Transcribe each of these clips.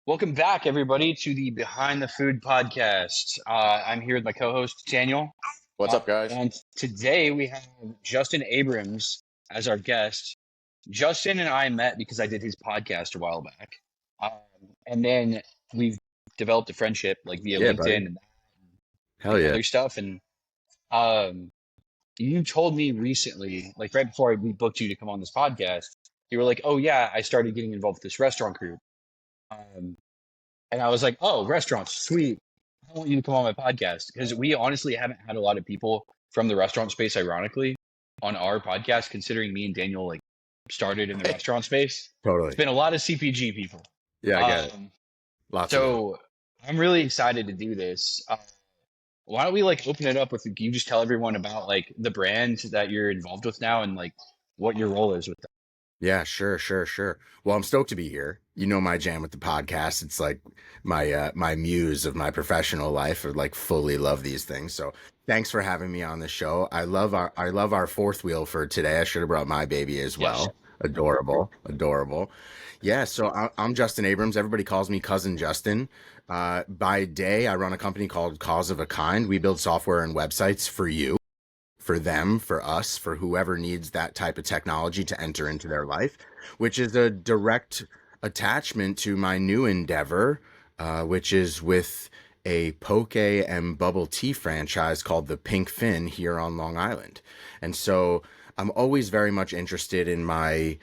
Welcome back, everybody, to the Behind the Food podcast. I'm here with my co-host Daniel, What's up, guys? and today we have Justin Abrams as our guest. Justin and I met because I did his podcast a while back, um, and then we've developed a friendship like via Yeah, buddy. LinkedIn and Hell yeah. other stuff. And um, you told me recently, like right before we booked you to come on this podcast, you were like, "Oh yeah, I started getting involved with this restaurant group." Um, And I was like, oh, restaurants, sweet. I want you to come on my podcast because we honestly haven't had a lot of people from the restaurant space, ironically, on our podcast, considering me and Daniel like started in the restaurant space. Totally. It's been a lot of CPG people. Yeah, I get it. Lots of them. So I'm really excited to do this. Why don't we like open it up with you just tell everyone about like the brand that you're involved with now and like what your role is with that. Yeah, sure. Well, I'm stoked to be here. You know my jam with the podcast. It's like my muse of my professional life. I like fully love these things. So thanks for having me on the show. I love our fourth wheel for today. I should have brought my baby as well. Yes. Adorable. Yeah, so I'm Justin Abrams. Everybody calls me Cousin Justin. By day, I run a company called Cause of a Kind. We build software and websites for you, for them, for us, for whoever needs that type of technology to enter into their life, which is a direct attachment to my new endeavor, which is with a poke and bubble tea franchise called the Pink Fin here on Long Island. And so I'm always very much interested in my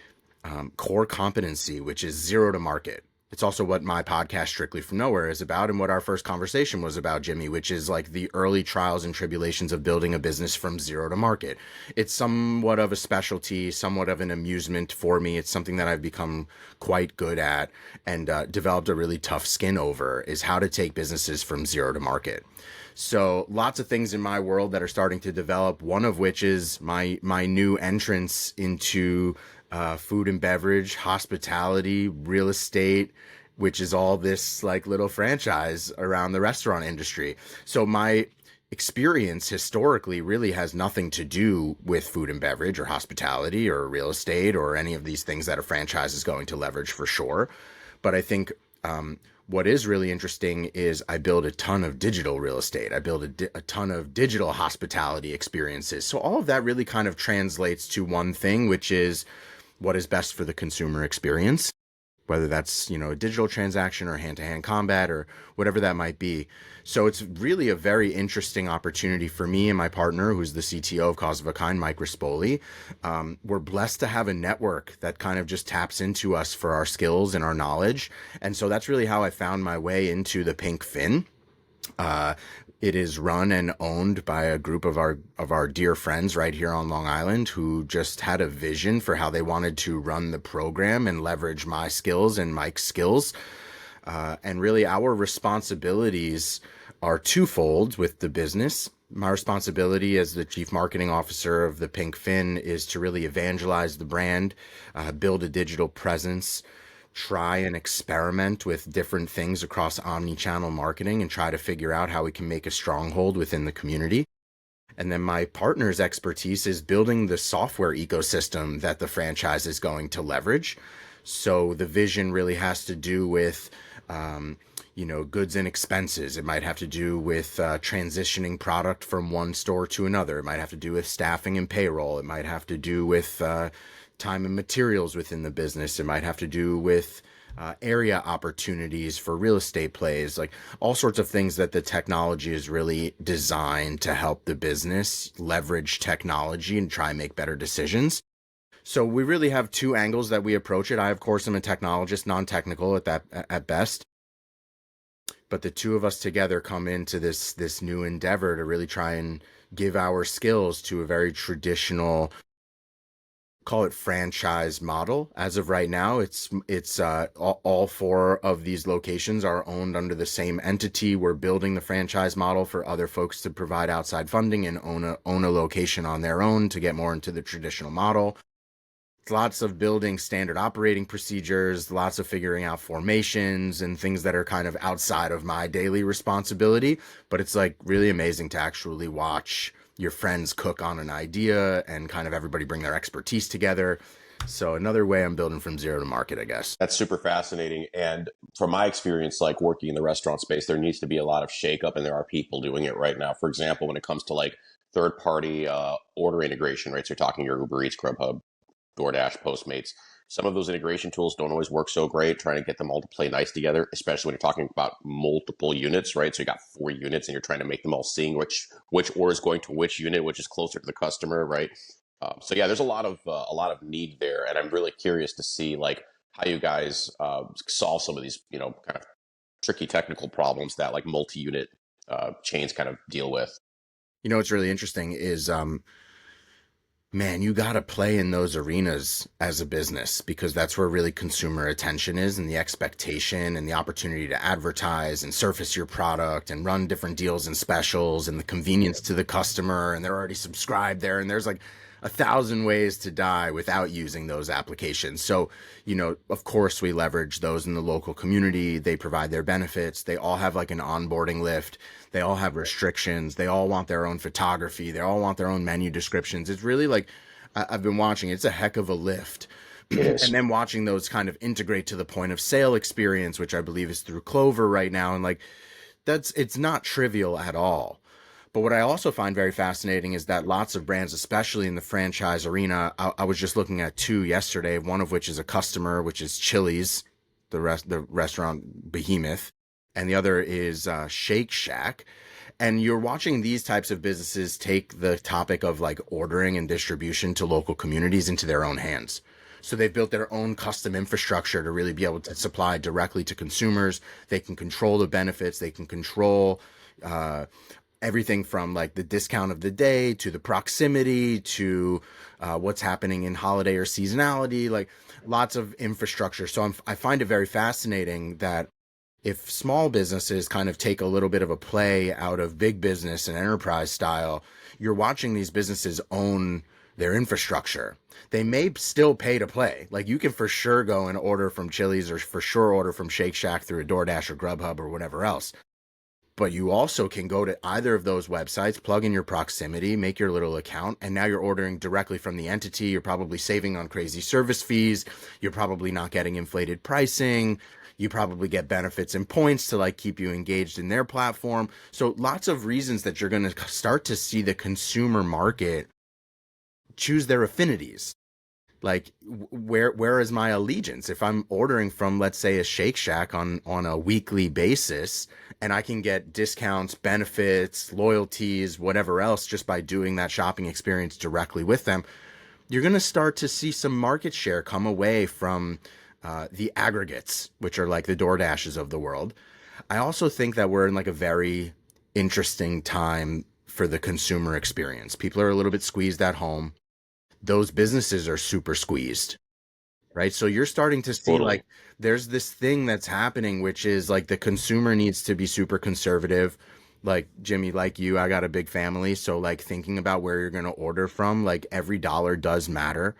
core competency, which is zero to market. It's also what my podcast Strictly from Nowhere is about and what our first conversation was about, Jimmy, which is like the early trials and tribulations of building a business from zero to market. It's somewhat of a specialty, somewhat of an amusement for me. It's something that I've become quite good at and developed a really tough skin over, is how to take businesses from zero to market. So lots of things in my world that are starting to develop, one of which is my new entrance into food and beverage, hospitality, real estate, which is all this like little franchise around the restaurant industry. So my experience historically really has nothing to do with food and beverage or hospitality or real estate or any of these things that a franchise is going to leverage for sure. But I think what is really interesting is I build a ton of digital real estate. I build a ton of digital hospitality experiences. So all of that really kind of translates to one thing, which is what is best for the consumer experience, whether that's, a digital transaction or hand-to-hand combat or whatever that might be. So it's really a very interesting opportunity for me and my partner, who's the CTO of Cause of a Kind, Mike Rispoli. We're blessed to have a network that kind of just taps into us for our skills and our knowledge. And so that's really how I found my way into the Pink Fin. It is run and owned by a group of our dear friends right here on Long Island who just had a vision for how they wanted to run the program and leverage my skills and Mike's skills. And really our responsibilities are twofold with the business. My responsibility as the chief marketing officer of the Pink Fin is to really evangelize the brand, build a digital presence, try and experiment with different things across omni-channel marketing and try to figure out how we can make a stronghold within the community. And then my partner's expertise is building the software ecosystem that the franchise is going to leverage. So the vision really has to do with, goods and expenses. It might have to do with transitioning product from one store to another. It might have to do with staffing and payroll. It might have to do with time and materials within the business. It might have to do with area opportunities for real estate plays, like all sorts of things that the technology is really designed to help the business leverage technology and try and make better decisions. So we really have two angles that we approach it. I, of course, am a technologist, non-technical at best. But the two of us together come into this new endeavor to really try and give our skills to a very traditional, call it franchise model. As of right now, it's all four of these locations are owned under the same entity. We're building the franchise model for other folks to provide outside funding and own a location on their own to get more into the traditional model. Lots of building standard operating procedures, lots of figuring out formations and things that are kind of outside of my daily responsibility. But it's like really amazing to actually watch your friends cook on an idea and kind of everybody bring their expertise together. So another way I'm building from zero to market, I guess. That's super fascinating. And from my experience, like working in the restaurant space, there needs to be a lot of shakeup, and there are people doing it right now. For example, when it comes to like third party order integration, right? So you're talking your Uber Eats, Grubhub, DoorDash, Postmates. Some of those integration tools don't always work so great, trying to get them all to play nice together, especially when you're talking about multiple units, right? So you got 4 units and you're trying to make them all sing which order is going to which unit, which is closer to the customer, right? So yeah, there's a lot of need there, and I'm really curious to see like how you guys solve some of these, kind of tricky technical problems that like multi-unit chains kind of deal with. What's really interesting is man, you got to play in those arenas as a business because that's where really consumer attention is and the expectation and the opportunity to advertise and surface your product and run different deals and specials and the convenience to the customer. And they're already subscribed there. And there's like 1,000 ways to die without using those applications. So, of course, we leverage those in the local community. They provide their benefits. They all have like an onboarding lift. They all have restrictions. They all want their own photography. They all want their own menu descriptions. It's really like I've been watching. It's a heck of a lift. And then watching those kind of integrate to the point of sale experience, which I believe is through Clover right now. And like it's not trivial at all. But what I also find very fascinating is that lots of brands, especially in the franchise arena, I was just looking at 2 yesterday, one of which is a customer, which is Chili's, the restaurant behemoth, and the other is Shake Shack. And you're watching these types of businesses take the topic of like ordering and distribution to local communities into their own hands. So they've built their own custom infrastructure to really be able to supply directly to consumers. They can control the benefits. They can control everything from like the discount of the day to the proximity to what's happening in holiday or seasonality, like lots of infrastructure. So I find it very fascinating that if small businesses kind of take a little bit of a play out of big business and enterprise style, you're watching these businesses own their infrastructure. They may still pay to play. Like you can for sure go and order from Chili's or for sure order from Shake Shack through a DoorDash or Grubhub or whatever else. But you also can go to either of those websites, plug in your proximity, make your little account, and now you're ordering directly from the entity. You're probably saving on crazy service fees. You're probably not getting inflated pricing. You probably get benefits and points to like keep you engaged in their platform. So lots of reasons that you're going to start to see the consumer market choose their affinities. Like where is my allegiance? If I'm ordering from, let's say, a Shake Shack on a weekly basis, and I can get discounts, benefits, loyalties, whatever else, just by doing that shopping experience directly with them, you're going to start to see some market share come away from the aggregates, which are like the DoorDashes of the world. I also think that we're in like a very interesting time for the consumer experience. People are a little bit squeezed at home. Those businesses are super squeezed, right? So you're starting to see Totally. like there's this thing that's happening, which is like the consumer needs to be super conservative. Like Jimmy, like you, I got a big family. So like thinking about where you're going to order from, like every dollar does matter.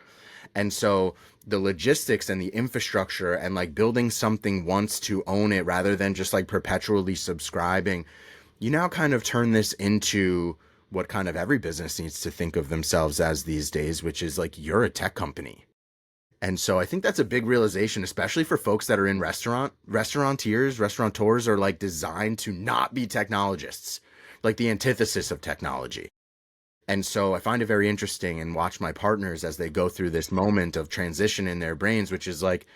And so the logistics and the infrastructure and like building something once to own it rather than just like perpetually subscribing, you now kind of turn this into what kind of every business needs to think of themselves as these days, which is like you're a tech company. And so I think that's a big realization, especially for folks that are in restaurateurs are like designed to not be technologists, like the antithesis of technology. And so I find it very interesting and watch my partners as they go through this moment of transition in their brains, which is like,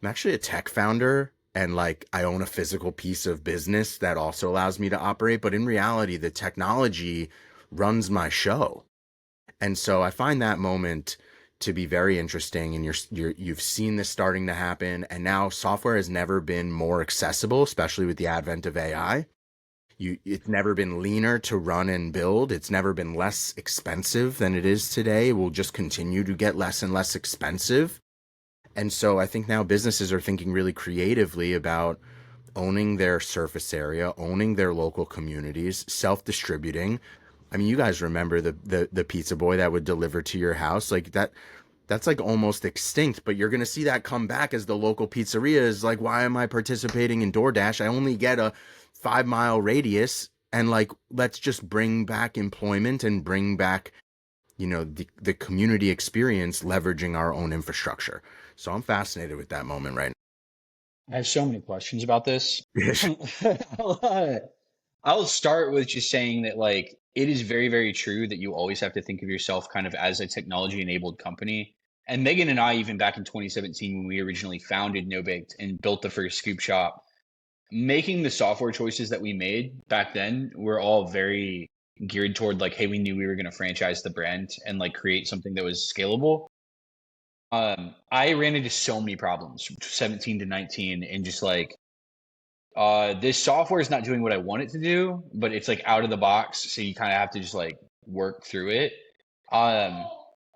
I'm actually a tech founder and like I own a physical piece of business that also allows me to operate. But in reality, the technology runs my show. And so I find that moment to be very interesting. And you've seen this starting to happen. And now software has never been more accessible, especially with the advent of AI. It's never been leaner to run and build. It's never been less expensive than it is today. It will just continue to get less and less expensive. And so I think now businesses are thinking really creatively about owning their surface area, owning their local communities, self-distributing. I mean, you guys remember the pizza boy that would deliver to your house, like that's like almost extinct, but you're going to see that come back as the local pizzeria is like, why am I participating in DoorDash? I only get a 5-mile radius, and like, let's just bring back employment and bring back the community experience leveraging our own infrastructure. So I'm fascinated with that moment right I have so many questions about this. now. I'll start with just saying that like it is very, very true that you always have to think of yourself kind of as a technology enabled company. And Megan and I, even back in 2017, when we originally founded No Baked and built the first scoop shop, making the software choices that we made back then were all very geared toward like, hey, we knew we were going to franchise the brand and like create something that was scalable. I ran into so many problems from 17 to 19 and just like this software is not doing what I want it to do, but it's like out of the box, so you kind of have to just like work through it. Um,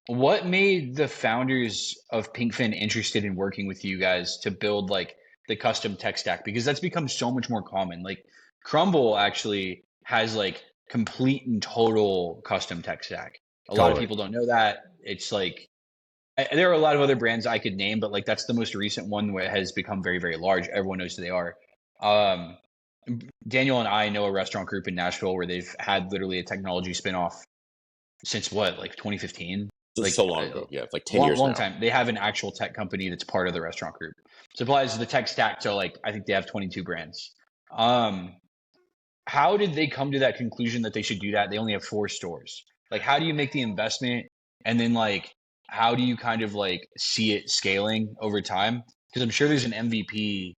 what made the founders of Pinkfin interested in working with you guys to build like the custom tech stack? Because that's become so much more common. Like Crumble actually has like complete and total custom tech stack. A lot of Totally. people don't know that. It's like there are a lot of other brands I could name, but like that's the most recent one where it has become very, very large. Everyone knows who they are. Um, Daniel and I know a restaurant group in Nashville where they've had literally a technology spinoff since what, like 2015? So Like long ago. Yeah, it's like 10 long, years long now. time. They have an actual tech company that's part of the restaurant group. Supplies the tech stack to like, I think they have 22 brands. Um, how did they come to that conclusion that they should do that? They only have 4 stores. Like, how do you make the investment? And then like, how do you kind of like see it scaling over time? Because I'm sure there's an MVP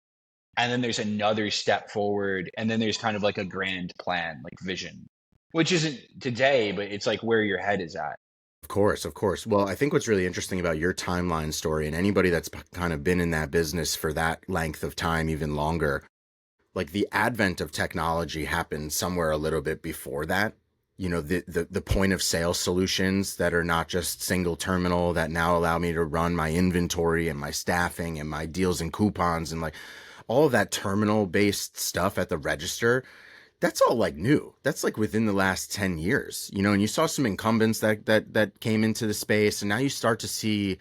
and then there's another step forward and then there's kind of like a grand plan, like vision, which isn't today, but it's like where your head is at. Of course, of course. Well, I think what's really interesting about your timeline story, and anybody that's kind of been in that business for that length of time, even longer, like the advent of technology happened somewhere a little bit before that. The point of sale solutions that are not just single terminal that now allow me to run my inventory and my staffing and my deals and coupons and like all of that terminal based stuff at the register. That's all like new. That's like within the last 10 years, and you saw some incumbents that came into the space, and now you start to see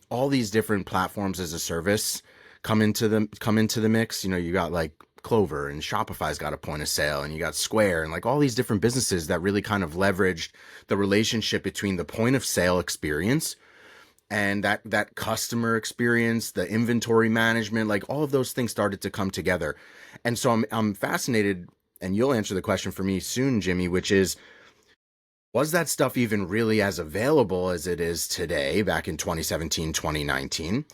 all these different platforms as a service come into the mix. You got like Clover and Shopify's got a point of sale, and you got Square and like all these different businesses that really kind of leveraged the relationship between the point of sale experience and that customer experience, the inventory management, like all of those things started to come together. And so I'm fascinated, and you'll answer the question for me soon, Jimmy, which is, was that stuff even really as available as it is today back in 2017, 2019?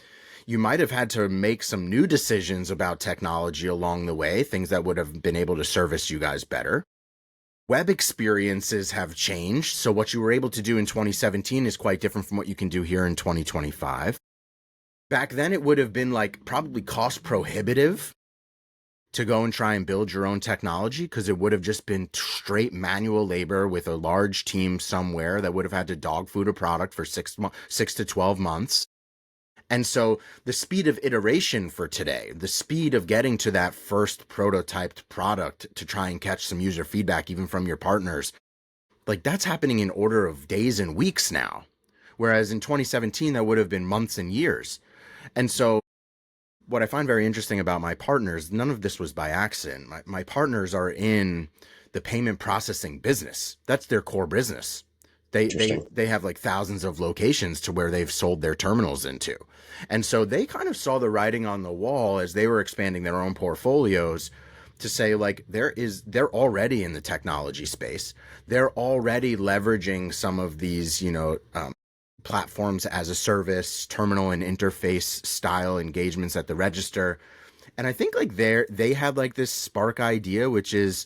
You might have had to make some new decisions about technology along the way, things that would have been able to service you guys better. Web experiences have changed, so what you were able to do in 2017 is quite different from what you can do here in 2025. Back then, it would have been like probably cost prohibitive to go and try and build your own technology, because it would have just been straight manual labor with a large team somewhere that would have had to dog food a product for 6 to 12 months. And so the speed of iteration for today, the speed of getting to that first prototyped product to try and catch some user feedback, even from your partners, like that's happening in order of days and weeks now. Whereas in 2017, that would have been months and years. And so what I find very interesting about my partners, none of this was by accident. My partners are in the payment processing business. That's their core business. They have like thousands of locations to where they've sold their terminals into. And so they kind of saw the writing on the wall as they were expanding their own portfolios to say like they're already in the technology space. They're already leveraging some of these, platforms as a service, terminal and interface style engagements at the register. And I think like they had like this spark idea, which is,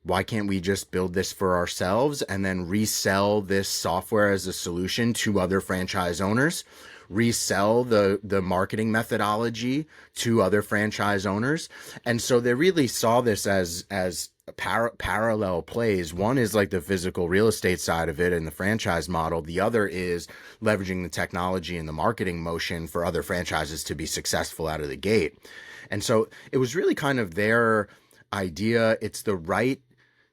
why can't we just build this for ourselves and then resell this software as a solution to other franchise owners, resell the marketing methodology to other franchise owners? And so they really saw this as parallel plays. One is like the physical real estate side of it and the franchise model. The other is leveraging the technology and the marketing motion for other franchises to be successful out of the gate. And so it was really kind of their idea. It's the right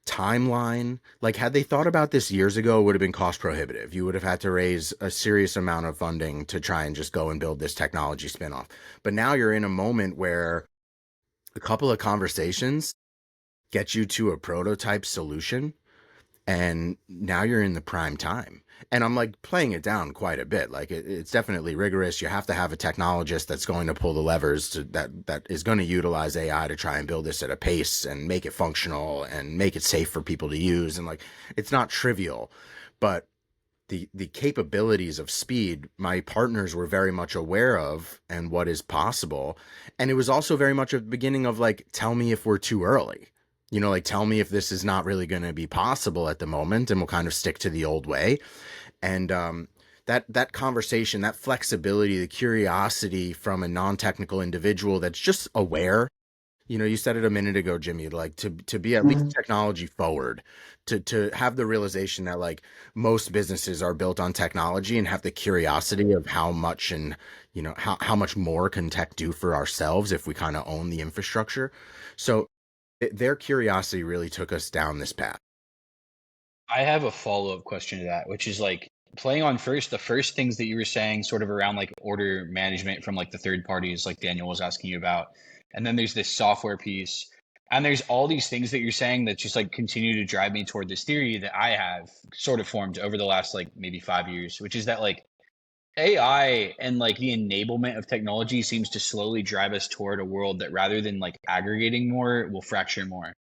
timeline. Like, had they thought about this years ago, it would have been cost prohibitive. You would have had to raise a serious amount of funding to try and just go and build this technology spinoff. But now you're in a moment where a couple of conversations get you to a prototype solution, and now you're in the prime time. And I'm like playing it down quite a bit. Like it's definitely rigorous. You have to have a technologist that's going to pull the levers that is going to utilize AI to try and build this at a pace and make it functional and make it safe for people to use. And like, it's not trivial, but the capabilities of speed, my partners were very much aware of and what is possible. And it was also very much a beginning of like, tell me if we're too early. Like tell me if this is not really going to be possible at the moment, and we'll kind of stick to the old way. And that conversation, that flexibility, the curiosity from a non-technical individual that's just aware. You said it a minute ago, Jimmy, like to be at least technology forward, to have the realization that like most businesses are built on technology and have the curiosity of how much and how much more can tech do for ourselves if we kind of own the infrastructure. So their curiosity really took us down this path. I have a follow-up question to that, which is like playing on the first things that you were saying sort of around like order management from like the third parties, like Daniel was asking you about. And then there's this software piece. And there's all these things that you're saying that just like continue to drive me toward this theory that I have sort of formed over the last like maybe 5 years, which is that like AI and like the enablement of technology seems to slowly drive us toward a world that rather than like aggregating more, will fracture more.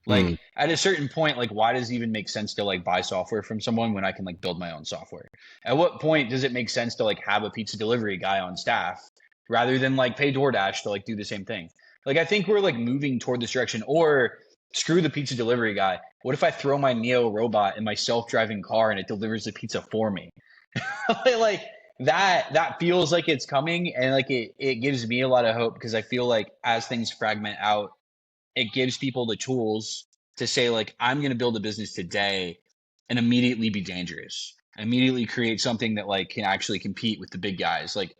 Mm. Like at a certain point, like why does it even make sense to like buy software from someone when I can like build my own software? At what point does it make sense to like have a pizza delivery guy on staff rather than like pay DoorDash to like do the same thing? Like I think we're like moving toward this direction. Or screw the pizza delivery guy. What if I throw my Neo robot in my self-driving car and it delivers the pizza for me? Like that feels like it's coming, and like it gives me a lot of hope because I feel like as things fragment out, it gives people the tools to say like I'm going to build a business today and immediately be dangerous, immediately create something that like can actually compete with the big guys. Like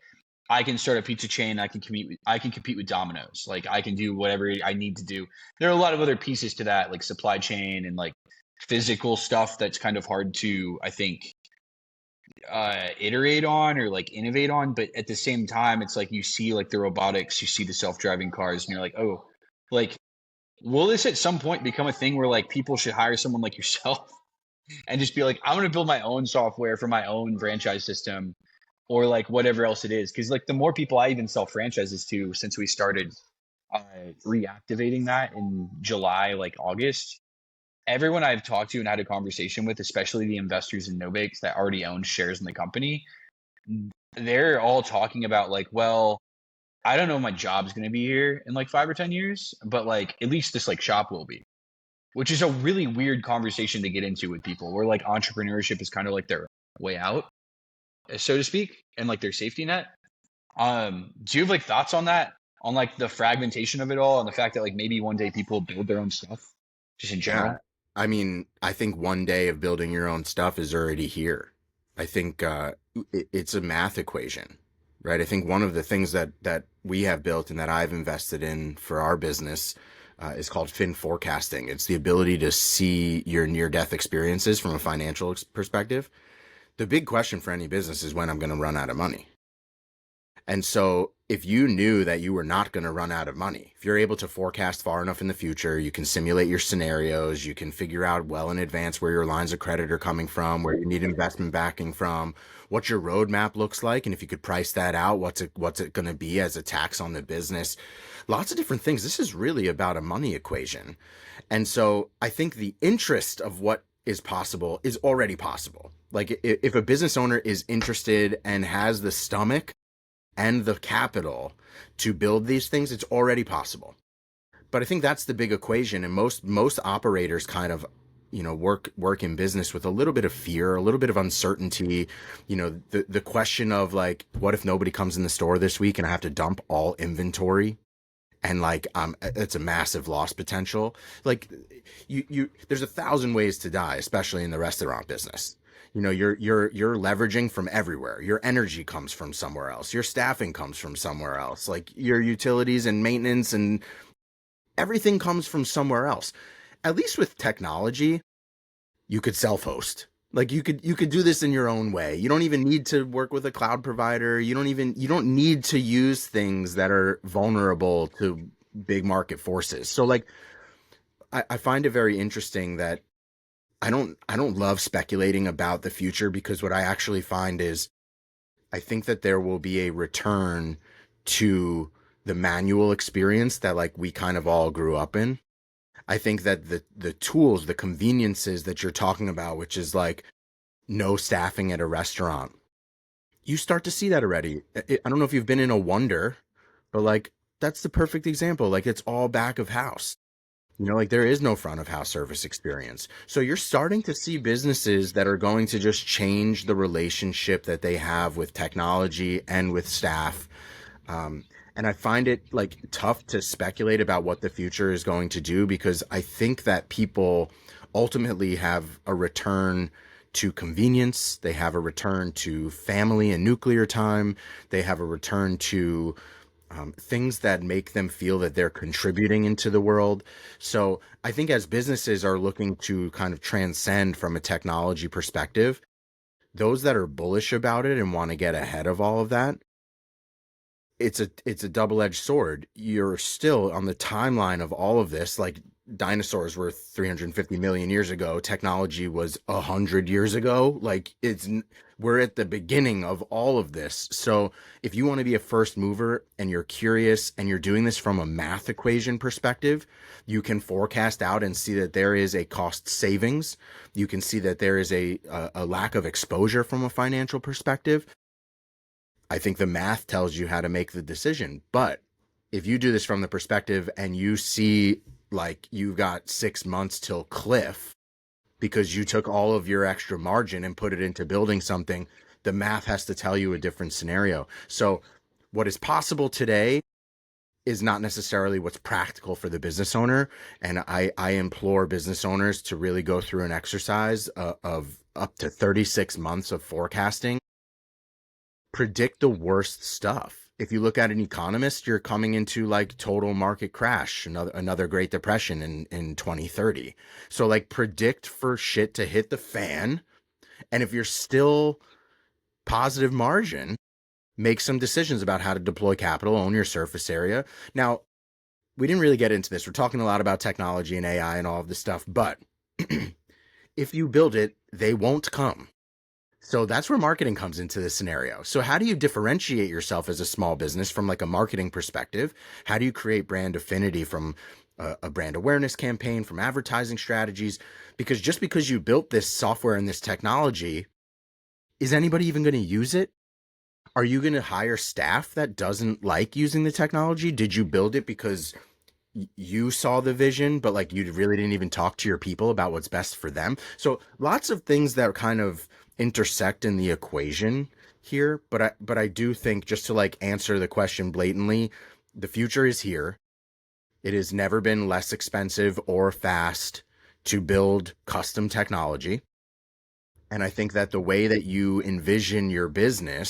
I can start a pizza chain, I can compete with Domino's, like I can do whatever I need to do. There are a lot of other pieces to that, like supply chain and like physical stuff that's kind of hard to, I think, iterate on or like innovate on. But at the same time, it's like you see like the robotics, you see the self-driving cars, and you're like, oh, like will this at some point become a thing where like people should hire someone like yourself and just be like, I'm going to build my own software for my own franchise system or like whatever else it is? Because like the more people I even sell franchises to since we started reactivating that in July, like August, everyone I've talked to and had a conversation with, especially the investors in Novix that already own shares in the company, they're all talking about like, well, I don't know if my job's going to be here in like 5 or 10 years, but like at least this like shop will be, which is a really weird conversation to get into with people where like entrepreneurship is kind of like their way out, so to speak, and like their safety net. Do you have like thoughts on that? On like the fragmentation of it all and the fact that like maybe one day people build their own stuff just in Yeah. general? I mean, I think one day of building your own stuff is already here. I think it's a math equation, right? I think one of the things that we have built and that I've invested in for our business is called fin forecasting. It's the ability to see your near-death experiences from a financial perspective. The big question for any business is when I'm going to run out of money. And so if you knew that you were not going to run out of money, if you're able to forecast far enough in the future, you can simulate your scenarios, you can figure out well in advance where your lines of credit are coming from, where you need investment backing from, what your roadmap looks like. And if you could price that out, what's it going to be as a tax on the business? Lots of different things. This is really about a money equation. And so I think the interest of what is possible is already possible. Like if a business owner is interested and has the stomach and the capital to build these things, it's already possible. But I think that's the big equation, and most operators kind of work in business with a little bit of fear, a little bit of uncertainty. The question of like, what if nobody comes in the store this week and I have to dump all inventory, and like it's a massive loss potential. Like you there's 1,000 ways to die, especially in the restaurant business. You're leveraging from everywhere. Your energy comes from somewhere else. Your staffing comes from somewhere else. Like your utilities and maintenance and everything comes from somewhere else. At least with technology, you could self-host. Like you could do this in your own way. You don't even need to work with a cloud provider. You don't need to use things that are vulnerable to big market forces. So like I find it very interesting that I don't love speculating about the future, because what I actually find is I think that there will be a return to the manual experience that like we kind of all grew up in. I think that the tools, the conveniences that you're talking about, which is like no staffing at a restaurant, you start to see that already. I don't know if you've been in a Wonder, but like that's the perfect example. Like it's all back of house. Like there is no front of house service experience. So you're starting to see businesses that are going to just change the relationship that they have with technology and with staff. Um, and I find it like tough to speculate about what the future is going to do, because I think that people ultimately have a return to convenience. They have a return to family and nuclear time. They have a return to things that make them feel that they're contributing into the world. So I think as businesses are looking to kind of transcend from a technology perspective, those that are bullish about it and want to get ahead of all of that, it's a double-edged sword. You're still on the timeline of all of this. Like dinosaurs were 350 million years ago. Technology was 100 years ago. Like we're at the beginning of all of this. So if you want to be a first mover and you're curious and you're doing this from a math equation perspective, you can forecast out and see that there is a cost savings. You can see that there is a lack of exposure from a financial perspective. I think the math tells you how to make the decision. But if you do this from the perspective and you see like you've got 6 months till cliff because you took all of your extra margin and put it into building something, the math has to tell you a different scenario. So what is possible today is not necessarily what's practical for the business owner. And I implore business owners to really go through an exercise of up to 36 months of forecasting. Predict the worst stuff. If you look at an economist, you're coming into like total market crash, another Great Depression in 2030. So like predict for shit to hit the fan. And if you're still positive margin, make some decisions about how to deploy capital, own your surface area. Now, we didn't really get into this. We're talking a lot about technology and AI and all of this stuff, but if you build it, they won't come. So that's where marketing comes into this scenario. So how do you differentiate yourself as a small business from like a marketing perspective? How do you create brand affinity from a brand awareness campaign, from advertising strategies? Because just because you built this software and this technology, is anybody even going to use it? Are you going to hire staff that doesn't like using the technology? Did you build it because you saw the vision, but like you really didn't even talk to your people about what's best for them? So lots of things that kind of intersect in the equation here, but I do think, just to like answer the question blatantly, the future is here. It has never been less expensive or fast to build custom technology. And I think that the way that you envision your business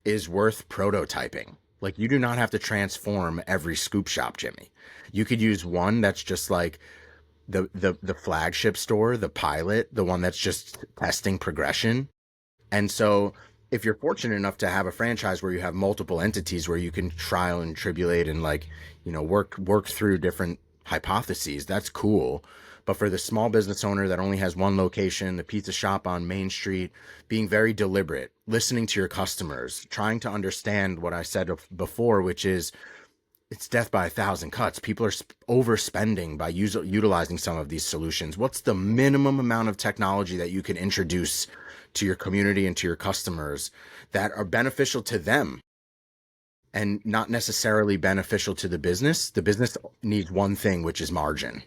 is worth prototyping. Like you do not have to transform every scoop shop, Jimmy. You could use one that's just like the flagship store, the pilot, the one that's just testing progression. And so if you're fortunate enough to have a franchise where you have multiple entities where you can trial and tribulate and like, work through different hypotheses, that's cool. But for the small business owner that only has one location, the pizza shop on Main Street, being very deliberate, listening to your customers, trying to understand what I said before, which is it's death by 1,000 cuts. People are overspending by utilizing some of these solutions. What's the minimum amount of technology that you can introduce to your community and to your customers that are beneficial to them and not necessarily beneficial to the business? The business needs one thing, which is margin.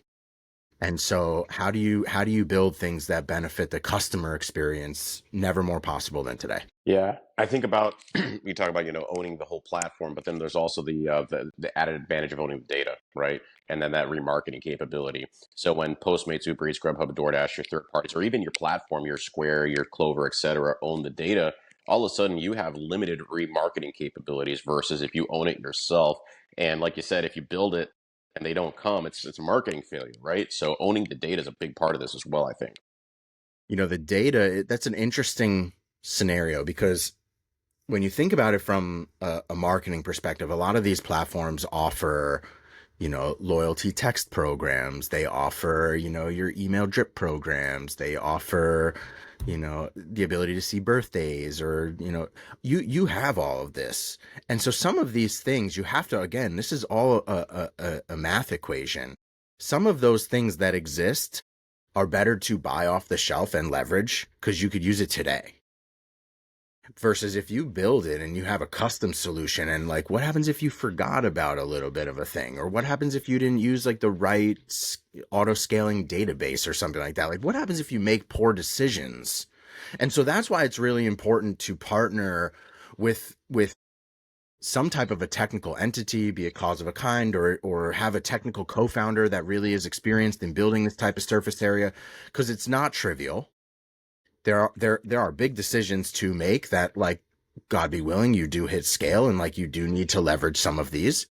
And so how do you build things that benefit the customer experience? Never more possible than today. Yeah, I think about you talk about owning the whole platform, but then there's also the added advantage of owning the data, right? And then that remarketing capability. So when Postmates, Uber Eats, Grubhub, DoorDash, your third parties, or even your platform, your Square, your Clover, etc., own the data, all of a sudden you have limited remarketing capabilities versus if you own it yourself. And like you said, if you build it and they don't come, it's a marketing failure, right? So owning the data is a big part of this as well, I think. The data, that's an interesting scenario, because when you think about it from a marketing perspective, a lot of these platforms offer, loyalty text programs. They offer, your email drip programs. They offer, the ability to see birthdays, or, you have all of this. And so some of these things you have to, again, this is all a math equation. Some of those things that exist are better to buy off the shelf and leverage because you could use it today. Versus if you build it and you have a custom solution, and like, what happens if you forgot about a little bit of a thing? Or what happens if you didn't use like the right auto scaling database or something like that? Like, what happens if you make poor decisions? And so that's why it's really important to partner with some type of a technical entity, be it cause of a kind, or have a technical co-founder that really is experienced in building this type of surface area, because it's not trivial. There are big decisions to make that, like, God be willing, you do hit scale, and like you do need to leverage some of these.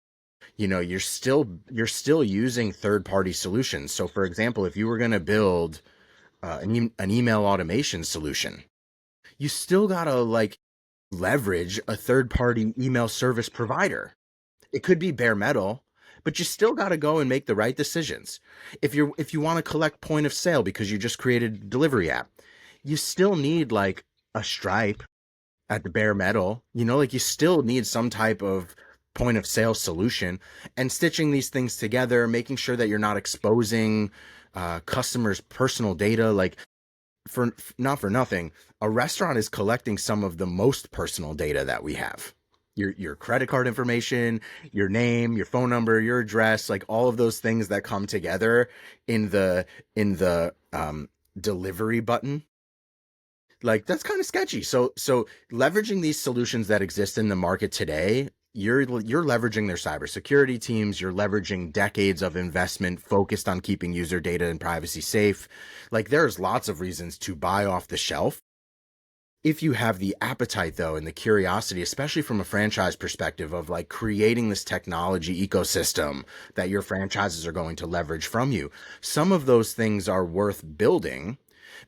You're still using third-party solutions. So for example, if you were going to build an email automation solution, you still gotta like leverage a third-party email service provider. It could be bare metal, but you still got to go and make the right decisions. If you want to collect point of sale because you just created a delivery app, you still need like a Stripe at the bare metal. Like you still need some type of point of sale solution, and stitching these things together, making sure that you're not exposing customers' personal data. Like, for not for nothing, a restaurant is collecting some of the most personal data that we have. Your credit card information, your name, your phone number, your address, like all of those things that come together in the delivery button. Like, that's kind of sketchy. So leveraging these solutions that exist in the market today, you're leveraging their cybersecurity teams. You're leveraging decades of investment focused on keeping user data and privacy safe. Like, there's lots of reasons to buy off the shelf. If you have the appetite, though, and the curiosity, especially from a franchise perspective of like creating this technology ecosystem that your franchises are going to leverage from you, some of those things are worth building,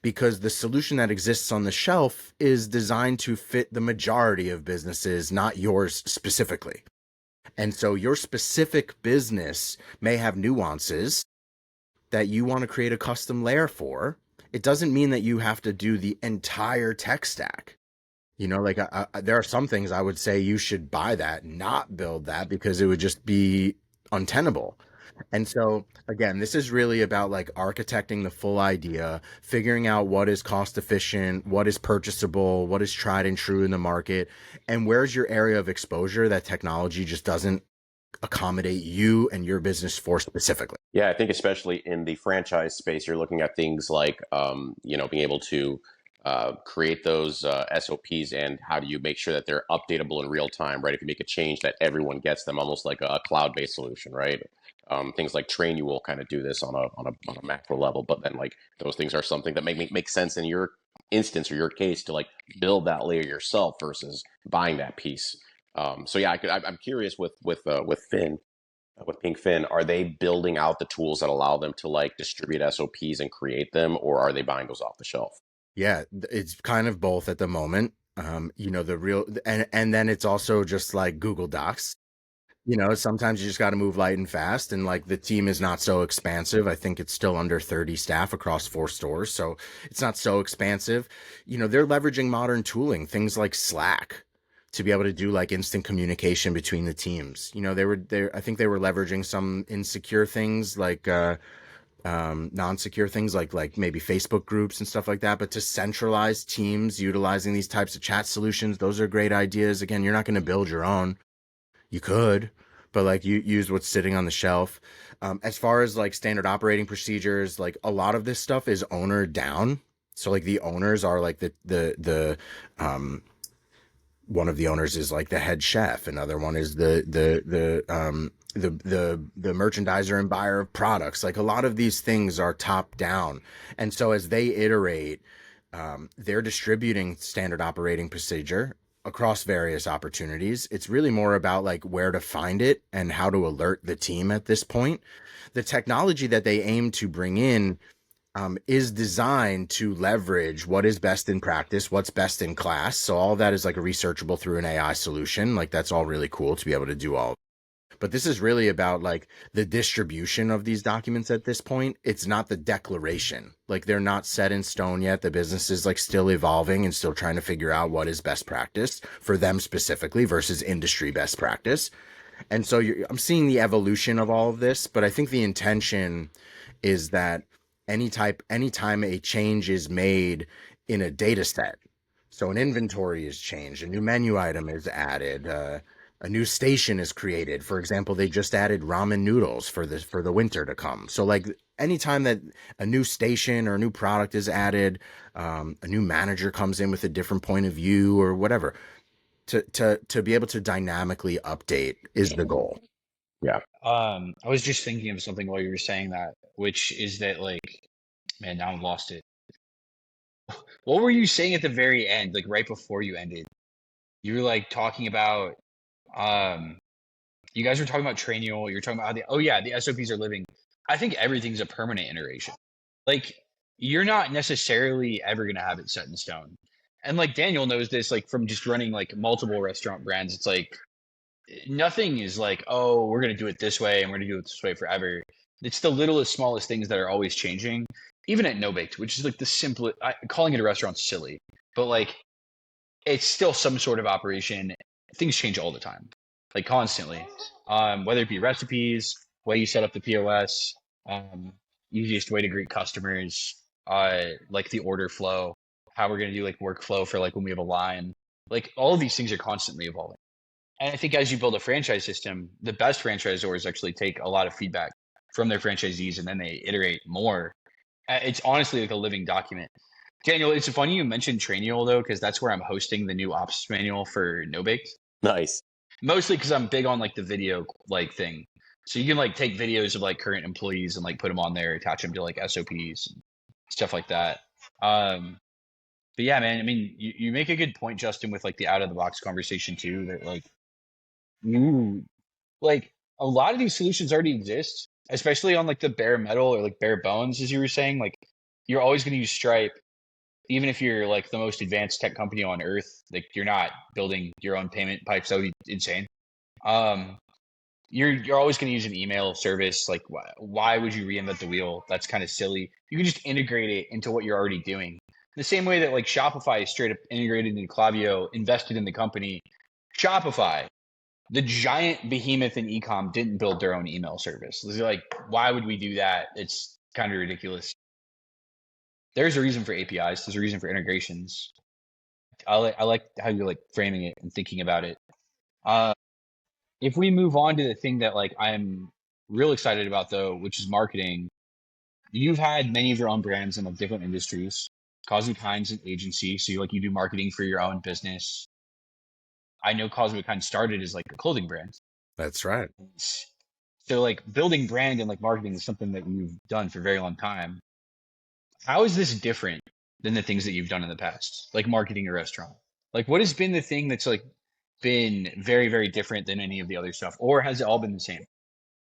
because the solution that exists on the shelf is designed to fit the majority of businesses, not yours specifically. And so your specific business may have nuances that you want to create a custom layer for. It doesn't mean that you have to do the entire tech stack. Like there are some things I would say you should buy that, not build that, because it would just be untenable. And so again, this is really about like architecting the full idea, figuring out what is cost efficient, what is purchasable, what is tried and true in the market, and where's your area of exposure that technology just doesn't accommodate you and your business for specifically. Yeah, I think especially in the franchise space, you're looking at things like, being able to create those SOPs, and how do you make sure that they're updatable in real time, right? If you make a change, that everyone gets them, almost like a cloud-based solution, right? Things like Train will kind of do this on a macro level, but then like those things are something that make sense in your instance or your case to like build that layer yourself versus buying that piece. So yeah, I'm curious with Fin, with Pink Fin, are they building out the tools that allow them to like distribute SOPs and create them, or are they buying those off the shelf? Yeah, it's kind of both at the moment. The real, and then it's also just like Google Docs. Sometimes you just got to move light and fast, and like the team is not so expansive. I think it's still under 30 staff across 4 stores, so it's not so expansive. They're leveraging modern tooling, things like Slack, to be able to do like instant communication between the teams. I think they were leveraging some insecure things like non-secure things like maybe Facebook groups and stuff like that, but to centralize teams utilizing these types of chat solutions, those are great ideas. Again, you're not going to build your own. You could, but like you use what's sitting on the shelf. As far as like standard operating procedures, like a lot of this stuff is owner down. So like the owners are like the one of the owners is like the head chef. Another one is the merchandiser and buyer of products. Like a lot of these things are top down. And so as they iterate, they're distributing standard operating procedure across various opportunities. It's really more about like where to find it and how to alert the team at this point. The technology that they aim to bring in is designed to leverage what is best in practice, what's best in class. So all that is like a researchable through an AI solution. Like that's all really cool to be able to do all. But this is really about like the distribution of these documents at this point. It's not the declaration. Like they're not set in stone yet. The business is like still evolving and still trying to figure out what is best practice for them specifically versus industry best practice. And so I'm seeing the evolution of all of this, but I think the intention is that anytime a change is made in a data set, so an inventory is changed, a new menu item is added, a new station is created. For example, they just added ramen noodles for the winter to come. So like anytime that a new station or a new product is added, a new manager comes in with a different point of view or whatever, to be able to dynamically update is the goal. Yeah. I was just thinking of something while you were saying that, which is that like, man, now I've lost it. What were you saying at the very end, like right before you ended? You were like talking about, um, you guys were talking about Trainual. You're talking about how the SOPs are living. I think everything's a permanent iteration. Like you're not necessarily ever gonna have it set in stone. And like Daniel knows this, like from just running like multiple restaurant brands, it's like nothing is like, oh, we're gonna do it this way and we're gonna do it this way forever. It's the littlest, smallest things that are always changing. Even at No Baked, which is like the simplest, calling it a restaurant's silly, but like it's still some sort of operation. Things change all the time, like constantly. Whether it be recipes, way you set up the POS, um, easiest way to greet customers, like the order flow, how we're gonna do like workflow for like when we have a line. Like all of these things are constantly evolving. And I think as you build a franchise system, the best franchisors actually take a lot of feedback from their franchisees and then they iterate more. It's honestly like a living document. Daniel, it's funny you mentioned Trainual though, because that's where I'm hosting the new ops manual for No Baked. Nice. Mostly because I'm big on like the video like thing. So you can like take videos of like current employees and like put them on there, attach them to like SOPs and stuff like that. But yeah, man, I mean, you make a good point, Justin, with like the out of the box conversation too. That like you like a lot of these solutions already exist, especially on like the bare metal or like bare bones, as you were saying. Like you're always going to use Stripe, even if you're like the most advanced tech company on earth. Like you're not building your own payment pipes. That would be insane. Um, you're always going to use an email service. Like why would you reinvent the wheel? That's kind of silly. You can just integrate it into what you're already doing. The same way that like Shopify is straight up integrated into Klaviyo, invested in the company. Shopify, the giant behemoth in ecom, didn't build their own email service. It's like, why would we do that? It's kind of ridiculous. There's a reason for APIs. There's a reason for integrations. I like how you're like framing it and thinking about it. Uh, if we move on to the thing that like I'm real excited about though, which is marketing, you've had many of your own brands in like different industries. Cosmic Kind's an agency, so you do marketing for your own business. I know Cosmic Kind started as like a clothing brand. That's right. So like building brand and like marketing is something that you've done for a very long time. How is this different than the things that you've done in the past, like marketing a restaurant? Like what has been the thing that's like been very, very different than any of the other stuff, or has it all been the same?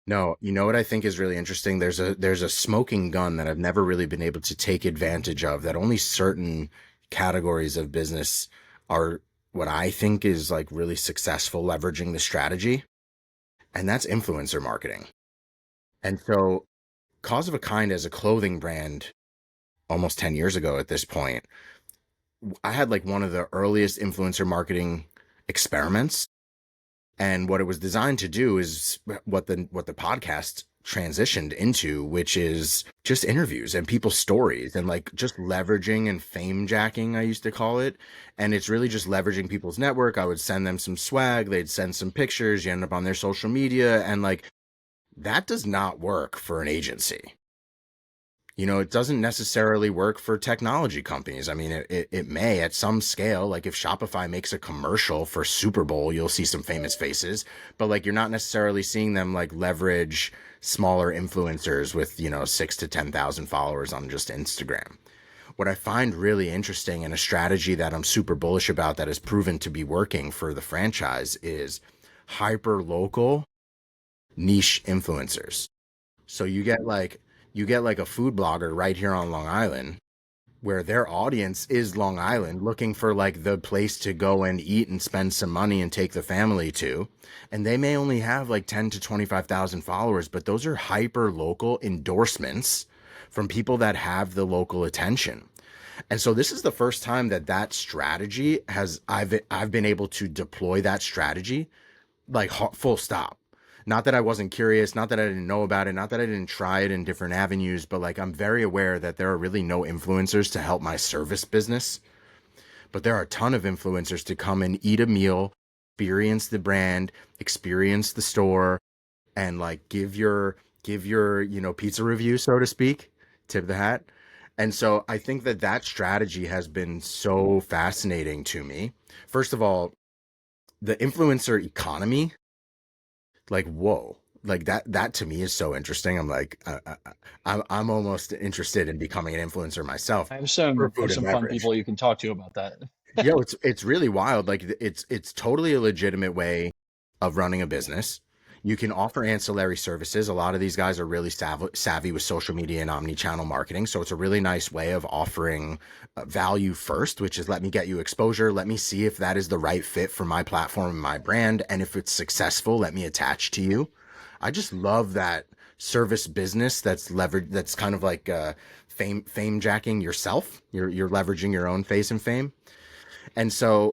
No, you know what I think is really interesting? There's a smoking gun that I've never really been able to take advantage of, that only certain categories of business are what I think is like really successful leveraging the strategy, and that's influencer marketing. And so Cause of a Kind as a clothing brand almost 10 years ago at this point, I had like one of the earliest influencer marketing experiments. And what it was designed to do is what the podcast transitioned into, which is just interviews and people's stories and like just leveraging and fame jacking, I used to call it. And it's really just leveraging people's network. I would send them some swag, they'd send some pictures, you end up on their social media, and like that does not work for an agency. You know, it doesn't necessarily work for technology companies. I mean, it may at some scale. Like if Shopify makes a commercial for Super Bowl, you'll see some famous faces, but like you're not necessarily seeing them like leverage smaller influencers with, 6 to 10,000 followers on just Instagram. What I find really interesting and a strategy that I'm super bullish about that has proven to be working for the franchise is hyper local niche influencers. So you get like a food blogger right here on Long Island where their audience is Long Island looking for like the place to go and eat and spend some money and take the family to. And they may only have like 10 to 25,000 followers, but those are hyper local endorsements from people that have the local attention. And so this is the first time that that strategy has I've been able to deploy that strategy like full stop. Not that I wasn't curious, not that I didn't know about it, not that I didn't try it in different avenues, but like I'm very aware that there are really no influencers to help my service business, but there are a ton of influencers to come and eat a meal, experience the brand, experience the store, and like give your pizza review, so to speak, tip the hat. And so I think that that strategy has been so fascinating to me. First of all, the influencer economy, like whoa, like that to me is so interesting. I'm like I'm almost interested in becoming an influencer myself I have for some food and fun beverage. people you can talk to about that. It's really wild. Like it's totally a legitimate way of running a business. You can offer ancillary services. A lot of these guys are really savvy with social media and omni-channel marketing. So it's a really nice way of offering value first, which is let me get you exposure. Let me see if that is the right fit for my platform and my brand. And if it's successful, let me attach to you. I just love that service business that's leveraged. That's kind of like fame jacking yourself. You're leveraging your own face and fame. And so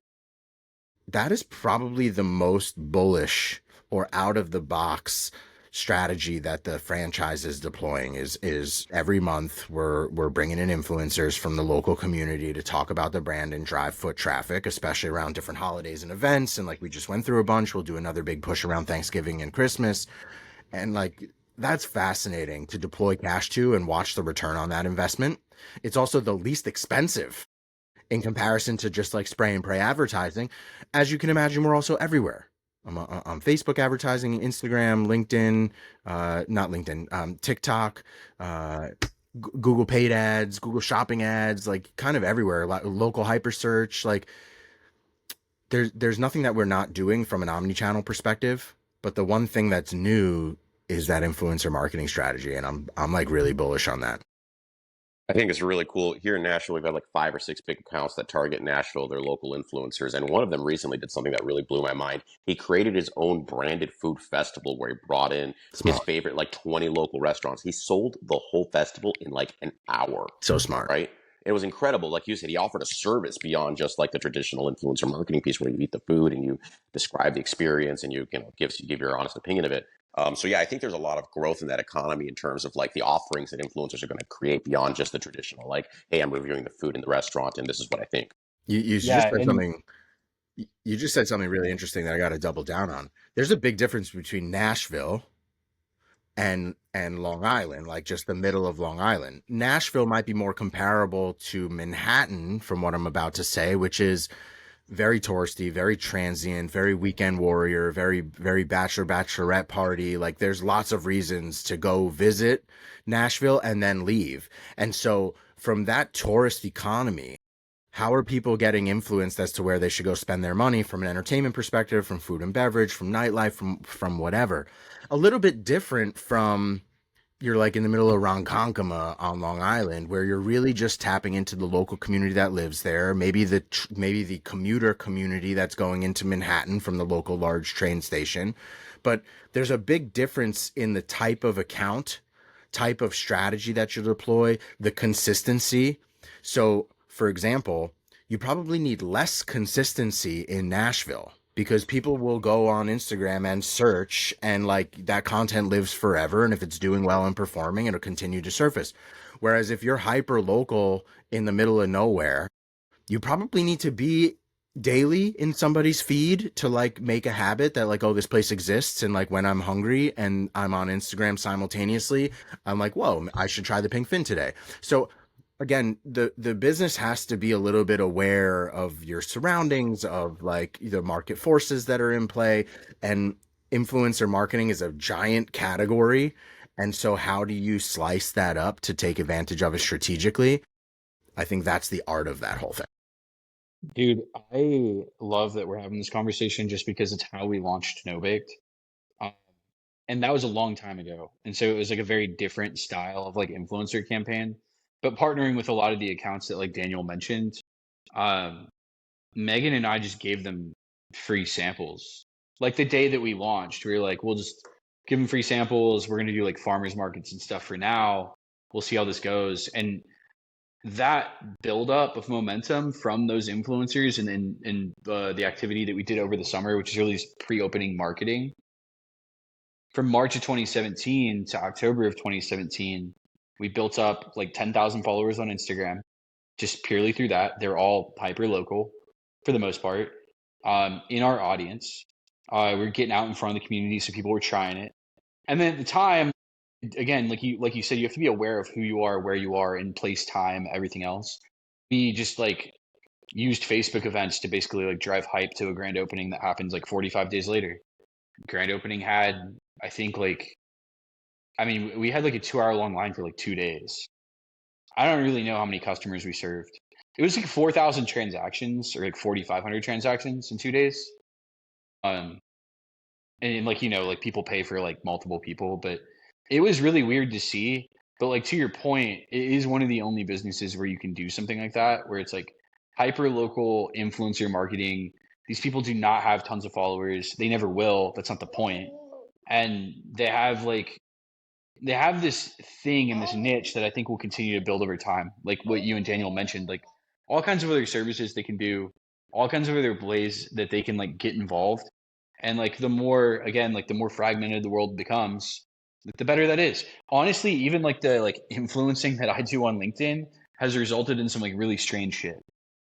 that is probably the most bullish or out of the box strategy that the franchise is deploying is every month we're bringing in influencers from the local community to talk about the brand and drive foot traffic, especially around different holidays and events. And like we just went through a bunch, we'll do another big push around Thanksgiving and Christmas. And like that's fascinating to deploy cash to and watch the return on that investment. It's also the least expensive in comparison to just like spray and pray advertising. As you can imagine, we're also everywhere. I'm on Facebook advertising, Instagram, LinkedIn, not LinkedIn, TikTok, Google paid ads, Google shopping ads, like kind of everywhere. Local hyper search, like there's nothing that we're not doing from an omni-channel perspective. But the one thing that's new is that influencer marketing strategy, and I'm like really bullish on that. I think it's really cool. Here in Nashville, we've got like 5 or 6 big accounts that target Nashville, their local influencers. And one of them recently did something that really blew my mind. He created his own branded food festival where he brought in his Smart, favorite like 20 local restaurants. He sold the whole festival in like an hour, so smart. right? It was incredible. Like you said, he offered a service beyond just like the traditional influencer marketing piece where you eat the food and you describe the experience and you give your honest opinion of it. So yeah, I think there's a lot of growth in that economy in terms of like the offerings that influencers are going to create beyond just the traditional, like, hey, I'm reviewing the food in the restaurant and this is what I think. You just Yeah, said and something. You just said something really interesting that I got to double down on. There's a big difference between Nashville and Long Island, like just the middle of Long Island. Nashville might be more comparable to Manhattan from what I'm about to say, which is very touristy, very transient, very weekend warrior, very bachelorette party. Like there's lots of reasons to go visit Nashville and then leave. And so from that tourist economy, how are people getting influenced as to where they should go spend their money from an entertainment perspective, from food and beverage, from nightlife, from whatever? A little bit different from you're like in the middle of Ronkonkoma on Long Island, where you're really just tapping into the local community that lives there, maybe the commuter community that's going into Manhattan from the local large train station. But there's a big difference in the type of account, type of strategy that you deploy, the consistency. So, for example, you probably need less consistency in Nashville because people will go on Instagram and search and like that content lives forever. And if it's doing well and performing, it'll continue to surface. Whereas if you're hyper local in the middle of nowhere, you probably need to be daily in somebody's feed to like make a habit that like, oh, this place exists. And like when I'm hungry and I'm on Instagram simultaneously, I'm like, whoa, I should try the Pink Fin today. So again, the business has to be a little bit aware of your surroundings, of like the market forces that are in play. And influencer marketing is a giant category. And so how do you slice that up to take advantage of it strategically? I think that's the art of that whole thing. dude, I love that we're having this conversation just because it's how we launched No Baked. Um, and that was a long time ago. And so it was like a very different style of like influencer campaign. but partnering with a lot of the accounts that like Daniel mentioned, um, Megan and I just gave them free samples. Like the day that we launched, we were like, we'll just give them free samples. We're going to do like farmers markets and stuff for now. We'll see how this goes. And that buildup of momentum from those influencers and the activity that we did over the summer, which is really pre-opening marketing, from March of 2017 to October of 2017, we built up like 10,000 followers on Instagram just purely through that. They're all hyper local for the most part. In our audience, we're getting out in front of the community, so people were trying it. And then at the time, again, like you said, you have to be aware of who you are, where you are, in place, time, everything else. We just like used Facebook events to basically like drive hype to a grand opening that happens like 45 days later. Grand opening had, I think, like, I mean, we had like a 2 hour long line for like 2 days. I don't really know how many customers we served. It was like 4,000 transactions or like 4,500 transactions in 2 days. Um, and like, like people pay for like multiple people, but it was really weird to see. But like to your point, it is one of the only businesses where you can do something like that, where it's like hyper local influencer marketing. These people do not have tons of followers. They never will. That's not the point. And they have this thing and this niche that I think will continue to build over time. Like what you and Daniel mentioned, like all kinds of other services they can do, all kinds of other ways that they can like get involved. And like the more, again, like the more fragmented the world becomes, like, the better that is. Honestly, even like the like influencing that I do on LinkedIn has resulted in some like really strange shit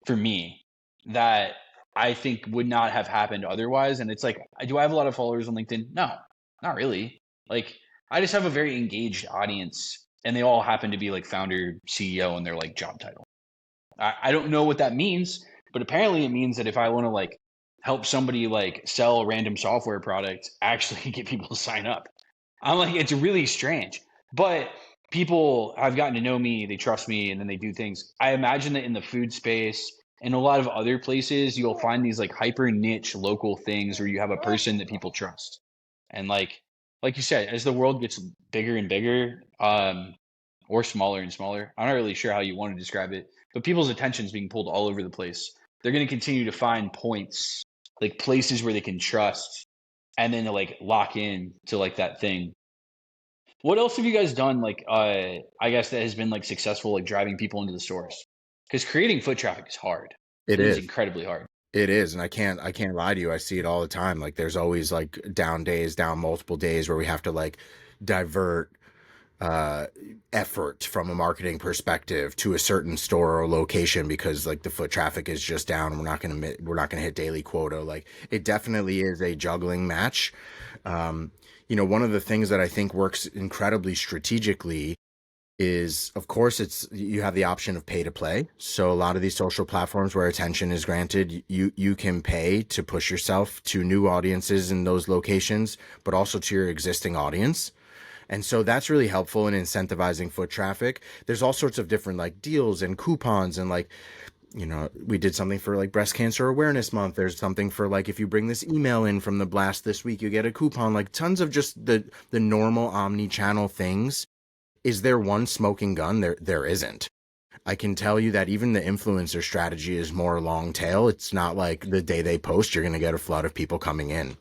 for me that I think would not have happened otherwise. And it's like, do I have a lot of followers on LinkedIn? No, not really. Like I just have a very engaged audience, and they all happen to be like founder, CEO, and their like job title. I don't know what that means, but apparently it means that if I want to like help somebody like sell a random software product, actually get people to sign up. I'm like, it's really strange, but people have gotten to know me, they trust me, and then they do things. I imagine that in the food space and a lot of other places, you'll find these like hyper niche local things where you have a person that people trust. And like you said, as the world gets bigger and bigger, or smaller and smaller, I'm not really sure how you want to describe it, but people's attention is being pulled all over the place. They're going to continue to find points, like places where they can trust, and then to like lock in to like that thing. What else have you guys done? Like, I guess that has been like successful, like driving people into the stores, because creating foot traffic is hard. It It is is. incredibly hard. It is, and I can't lie to you. I see it all the time. Like there's always like down days, down multiple days where we have to like divert effort from a marketing perspective to a certain store or location because like the foot traffic is just down and we're not gonna hit daily quota. Like it definitely is a juggling match. One of the things that I think works incredibly strategically is, of course, you have the option of pay to play. So a lot of these social platforms where attention is granted, you can pay to push yourself to new audiences in those locations, but also to your existing audience. And so that's really helpful in incentivizing foot traffic. There's all sorts of different like deals and coupons and like, we did something for like breast cancer awareness month. There's something for like, if you bring this email in from the blast this week, you get a coupon, like tons of just the normal omni-channel things. Is there one smoking gun? There isn't. I can tell you that even the influencer strategy is more long tail. It's not like the day they post, you're going to get a flood of people coming in.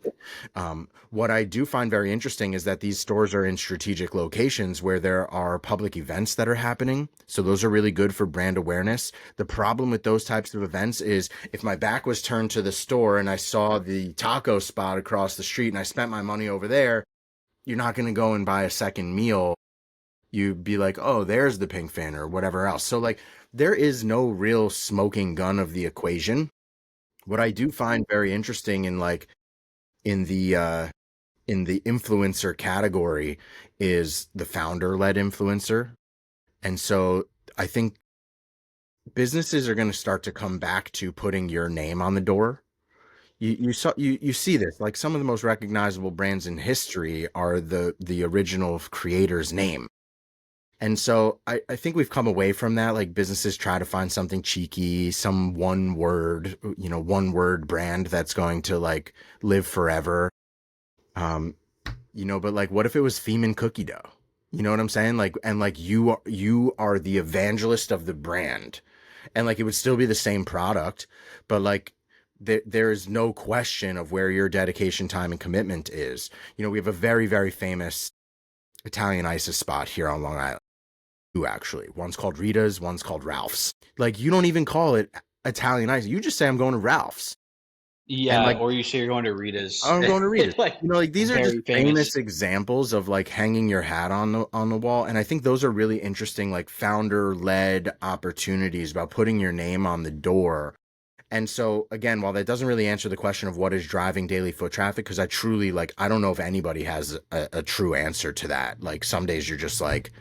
What I do find very interesting is that these stores are in strategic locations where there are public events that are happening. So those are really good for brand awareness. The problem with those types of events is if my back was turned to the store and I saw the taco spot across the street and I spent my money over there, you're not going to go and buy a second meal. You'd be like, oh, there's the Pink Fin or whatever else. So like there is no real smoking gun of the equation. What I do find very interesting in like in the influencer category is the founder-led influencer. And so I think businesses are going to start to come back to putting your name on the door. You see this, like some of the most recognizable brands in history are the original creator's name. And so I think we've come away from that. Like businesses try to find something cheeky, some one word brand that's going to like live forever. But like, what if it was Theme and Cookie Dough? You know what I'm saying? Like, and like you are the evangelist of the brand, and like it would still be the same product, but like there is no question of where your dedication, time, and commitment is. You know, we have a very, very famous Italian ISIS spot here on Long Island. Two actually, one's called Rita's, one's called Ralph's. Like you don't even call it Italian ISIS. You just say I'm going to Ralph's, and Yeah, like or you say you're going to Rita's. I'm going to read it. Like You know, like these are just very famous. famous examples of like hanging your hat on the wall. And I think those are really interesting, like founder led opportunities about putting your name on the door. And so again, while that doesn't really answer the question of what is driving daily foot traffic, because I truly like I don't know if anybody has a true answer to that. Like some days you're just like,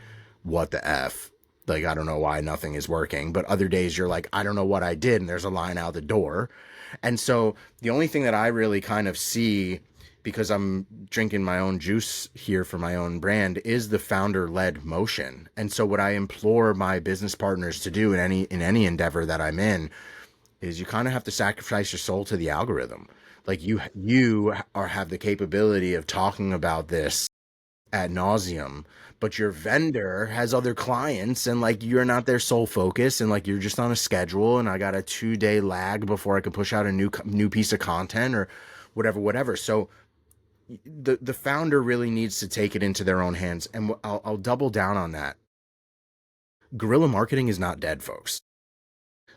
what the F? Like I don't know why nothing is working. But other days you're like, I don't know what I did, and there's a line out the door. And so the only thing that I really kind of see, because I'm drinking my own juice here for my own brand, is the founder led motion. And so what I implore my business partners to do in any endeavor that I'm in is you kind of have to sacrifice your soul to the algorithm. Like you are have the capability of talking about this ad nauseum, but your vendor has other clients and like you're not their sole focus and like you're just on a schedule and I got a 2 day lag before I can push out a new piece of content or whatever. So the founder really needs to take it into their own hands, and I'll double down on that. Guerrilla marketing is not dead, folks.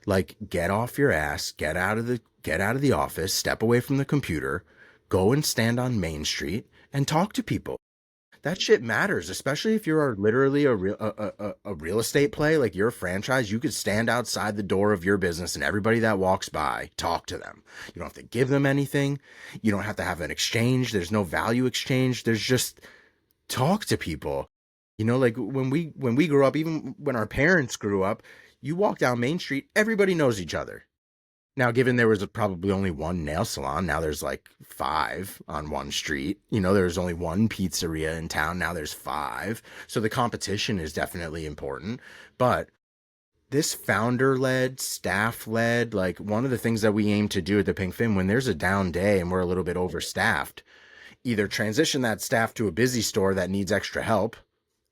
Like get off your ass, get out of the office, step away from the computer, go and stand on Main Street and talk to people. That shit matters, especially if you're literally a real estate play, like you're a franchise. You could stand outside the door of your business and everybody that walks by, talk to them. You don't have to give them anything. You don't have to have an exchange. There's no value exchange. There's just talk to people. You know, like when we grew up, even when our parents grew up, you walk down Main Street, everybody knows each other. Now, given there was probably only one nail salon, now there's like five on one street. You know, there's only one pizzeria in town. Now there's five. So the competition is definitely important. But this founder led, staff led, like one of the things that we aim to do at the Pink Fin when there's a down day and we're a little bit overstaffed, either transition that staff to a busy store that needs extra help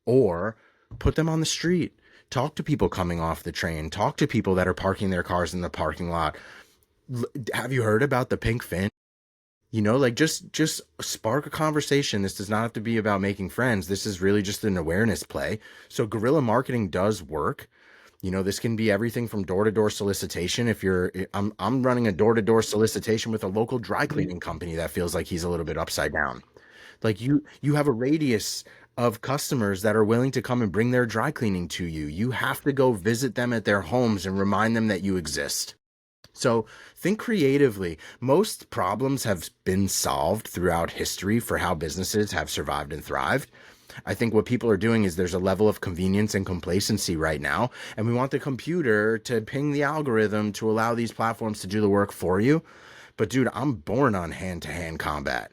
or put them on the street. Talk to people coming off the train. Talk to people that are parking their cars in the parking lot. Have you heard about the Pink Fin? You know, like just spark a conversation. This does not have to be about making friends. This is really just an awareness play. So guerrilla marketing does work. You know, this can be everything from door-to-door solicitation. If you're I'm running a door-to-door solicitation with a local dry cleaning company that feels like he's a little bit upside down. Like you have a radius of customers that are willing to come and bring their dry cleaning to you. You have to go visit them at their homes and remind them that you exist. So think creatively. Most problems have been solved throughout history for how businesses have survived and thrived. I think what people are doing is there's a level of convenience and complacency right now, and we want the computer to ping the algorithm to allow these platforms to do the work for you. But dude, I'm born on hand-to-hand combat.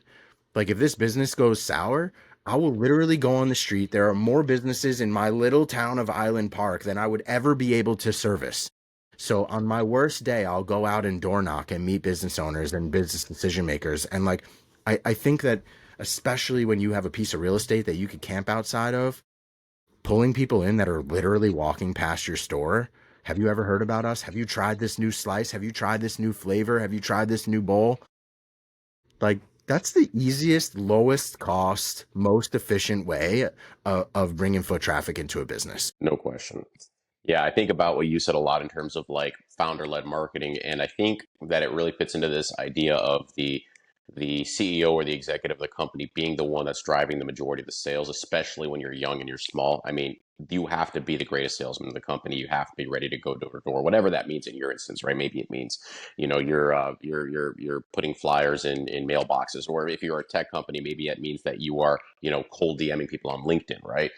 Like if this business goes sour, I will literally go on the street. There are more businesses in my little town of Island Park than I would ever be able to service. So on my worst day, I'll go out and door knock and meet business owners and business decision makers. And like, I think that especially when you have a piece of real estate that you could camp outside of, pulling people in that are literally walking past your store. Have you ever heard about us? Have you tried this new slice? Have you tried this new flavor? Have you tried this new bowl? Like, that's the easiest, lowest cost, most efficient way of bringing foot traffic into a business. No question. Yeah, I think about what you said a lot in terms of like founder led marketing. And I think that it really fits into this idea of the CEO or the executive of the company being the one that's driving the majority of the sales, especially when you're young and you're small. I mean, you have to be the greatest salesman in the company. You have to be ready to go door to door, whatever that means in your instance, right? Maybe it means, you know, you're putting flyers in mailboxes, or if you're a tech company, maybe it means that you are, you know, cold DMing people on LinkedIn, right?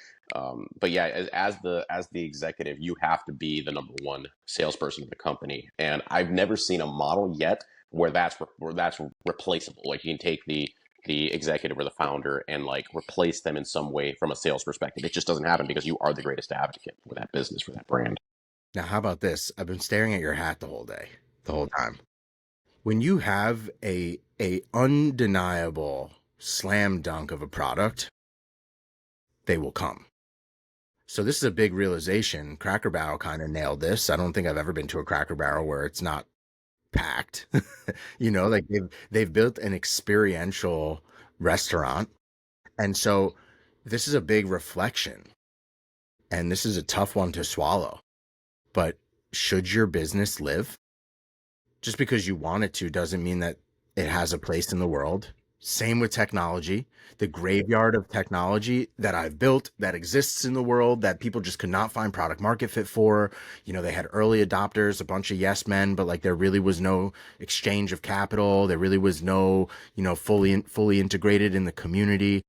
But yeah, as the executive, you have to be the number one salesperson of the company. And I've never seen a model yet where that's replaceable. Like you can take the executive or the founder and like replace them in some way from a sales perspective. It just doesn't happen because you are the greatest advocate for that business, for that brand. Now, how about this? I've been staring at your hat the whole day, the whole time. When you have a undeniable slam dunk of a product, they will come. So this is a big realization. Cracker Barrel kind of nailed this. I don't think I've ever been to a Cracker Barrel where it's not packed. Like they've built an experiential restaurant. And so this is a big reflection, and this is a tough one to swallow. But should your business live? Just because you want it to doesn't mean that it has a place in the world. Same with technology. The graveyard of technology that I've built that exists in the world that people just could not find product market fit for. They had early adopters, a bunch of yes men, but like there really was no exchange of capital. There really was no, fully integrated in the community.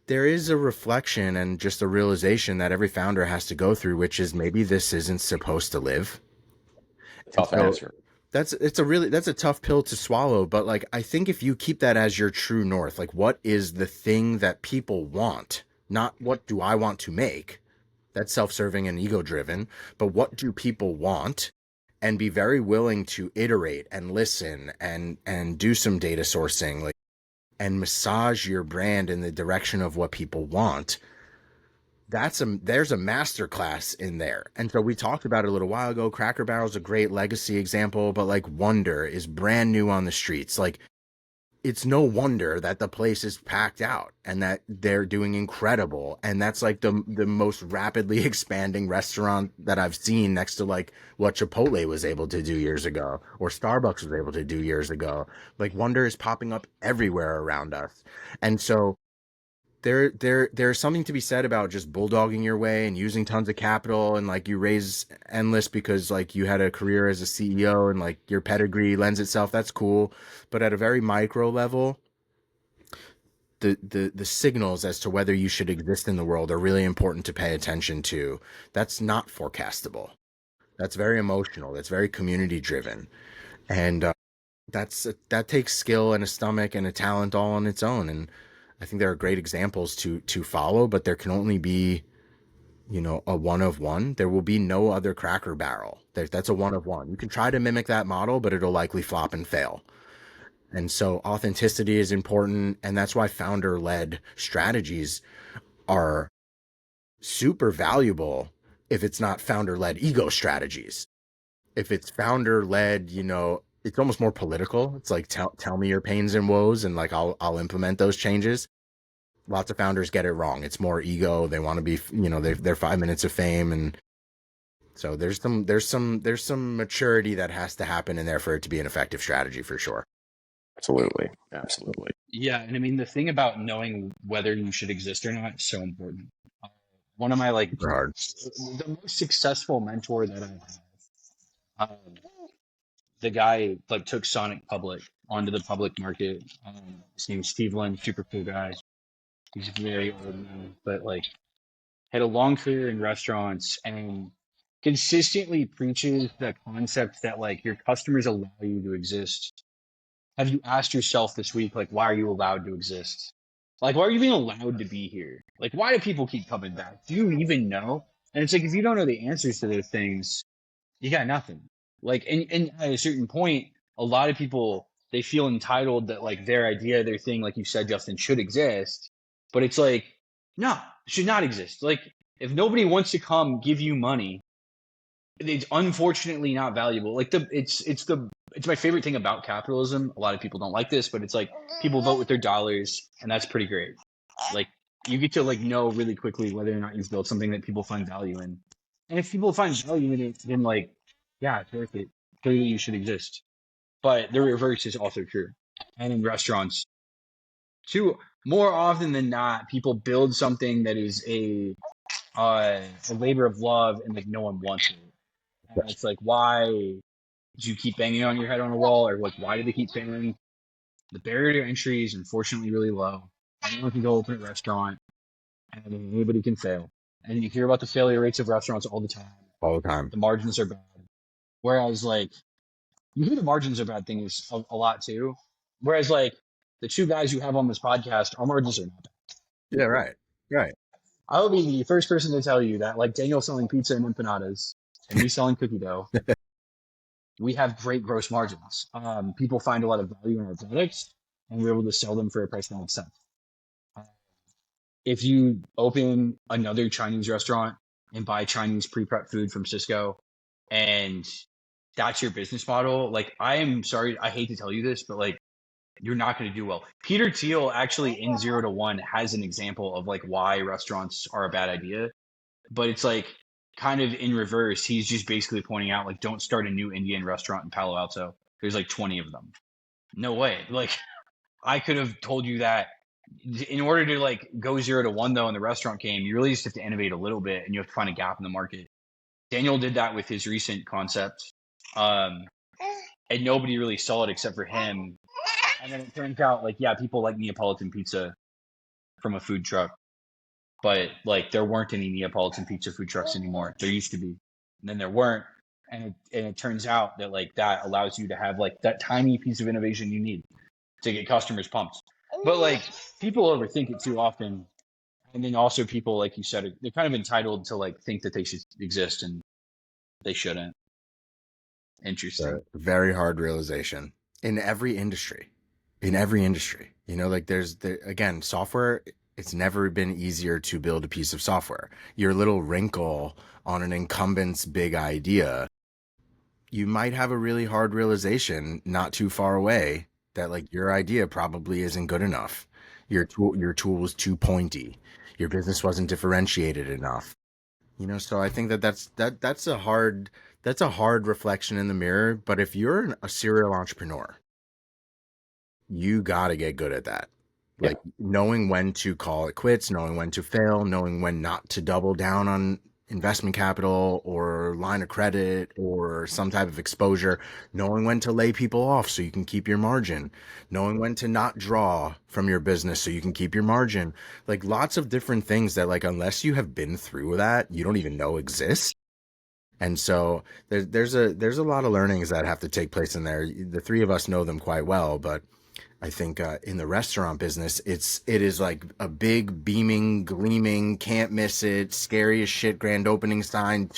There is a reflection and just a realization that every founder has to go through, which is maybe this isn't supposed to live. And Tough so answer. that's a tough pill to swallow, but like I think if you keep that as your true north, like what is the thing that people want, not what do I want to make? That's self-serving and ego-driven, but what do people want? And be very willing to iterate and listen and do some data sourcing, like, and massage your brand in the direction of what people want. There's a master class in there. And so we talked about it a little while ago. Cracker Barrel is a great legacy example, but like Wonder is brand new on the streets. Like it's no wonder that the place is packed out and that they're doing incredible. And that's like the most rapidly expanding restaurant that I've seen, next to like what Chipotle was able to do years ago or Starbucks was able to do years ago. Like Wonder is popping up everywhere around us. And so there's something to be said about just bulldogging your way and using tons of capital, and like you raise endless because like you had a career as a CEO and like your pedigree lends itself. That's cool. But at a very micro level, the signals as to whether you should exist in the world are really important to pay attention to. That's not forecastable. That's very emotional. That's very community driven. And that takes skill and a stomach and a talent all on its own. And I think there are great examples to follow, but there can only be, a one of one. There will be no other Cracker Barrel. That's a one of one. You can try to mimic that model, but it'll likely flop and fail. And so authenticity is important, and that's why founder-led strategies are super valuable if it's not founder-led ego strategies. If it's founder-led, it's almost more political. It's like tell me your pains and woes, and like I'll implement those changes. Lots of founders get it wrong. It's more ego. They want to be, they're 5 minutes of fame, and so there's some maturity that has to happen in there for it to be an effective strategy for sure. Absolutely. Absolutely. Yeah, and I mean the thing about knowing whether you should exist or not is so important. One of my Super hard. the most successful mentor that I have, the guy like took Sonic public onto the public market. His name's Steve Lynn, super cool guy. He's very old now, but like had a long career in restaurants and consistently preaches the concept that like your customers allow you to exist. Have you asked yourself this week, like, why are you allowed to exist? Like, why are you being allowed to be here? Like, why do people keep coming back? Do you even know? And it's like, if you don't know the answers to those things, you got nothing. Like, and at a certain point, a lot of people, they feel entitled that like their idea, their thing, like you said, Justin, should exist. But it's like, no, it should not exist. Like, if nobody wants to come give you money, it's unfortunately not valuable. Like it's my favorite thing about capitalism. A lot of people don't like this, but it's like people vote with their dollars, and that's pretty great. Like you get to like know really quickly whether or not you've built something that people find value in. And if people find value in it, then like, yeah, it's worth it. Clearly you should exist. But the reverse is also true. And in restaurants, too, more often than not, people build something that is a labor of love and like no one wants it. And it's like, why do you keep banging on your head on a wall? Or like, why do they keep banging? The barrier to entry is unfortunately really low. Anyone can go open a restaurant and anybody can fail. And you hear about the failure rates of restaurants all the time. All the time. The margins are bad. Whereas like, you hear the margins are bad things a lot too. Whereas like the two guys you have on this podcast, our margins are not bad. Yeah, right. Right. I'll be the first person to tell you that like Daniel selling pizza and empanadas and me selling cookie dough, we have great gross margins. People find a lot of value in our products, and we're able to sell them for a price that makes sense. if you open another Chinese restaurant and buy Chinese pre-prep food from Cisco and that's your business model, like I am sorry, I hate to tell you this, but like you're not going to do well. Peter Thiel actually in 0 to 1 has an example of like why restaurants are a bad idea, but it's like kind of in reverse. He's just basically pointing out like don't start a new Indian restaurant in Palo Alto. There's like 20 of them. No way. Like I could have told you that in order to like go 0 to 1 though in the restaurant game, you really just have to innovate a little bit and you have to find a gap in the market. Daniel did that with his recent concept. And nobody really saw it except for him. And then it turns out like, yeah, people like Neapolitan pizza from a food truck, but like there weren't any Neapolitan pizza food trucks anymore. There used to be, and then there weren't. And it turns out that like that allows you to have like that tiny piece of innovation you need to get customers pumped. But like people overthink it too often. And then also people, like you said, they're kind of entitled to like think that they should exist and they shouldn't. Interesting. Very hard realization in every industry. You know, like again, software, it's never been easier to build a piece of software. Your little wrinkle on an incumbent's big idea, you might have a really hard realization not too far away that like your idea probably isn't good enough. Your tool was too pointy. Your business wasn't differentiated enough. You know, so I think that's a hard reflection in the mirror. But if you're a serial entrepreneur, you got to get good at that. Like knowing when to call it quits, knowing when to fail, knowing when not to double down on investment capital or line of credit or some type of exposure, knowing when to lay people off so you can keep your margin, knowing when to not draw from your business so you can keep your margin. Like lots of different things that like unless you have been through that, you don't even know exist. And so there's a lot of learnings that have to take place in there. The three of us know them quite well, but I think in the restaurant business, it is like a big beaming, gleaming, can't miss it, scary as shit grand opening sign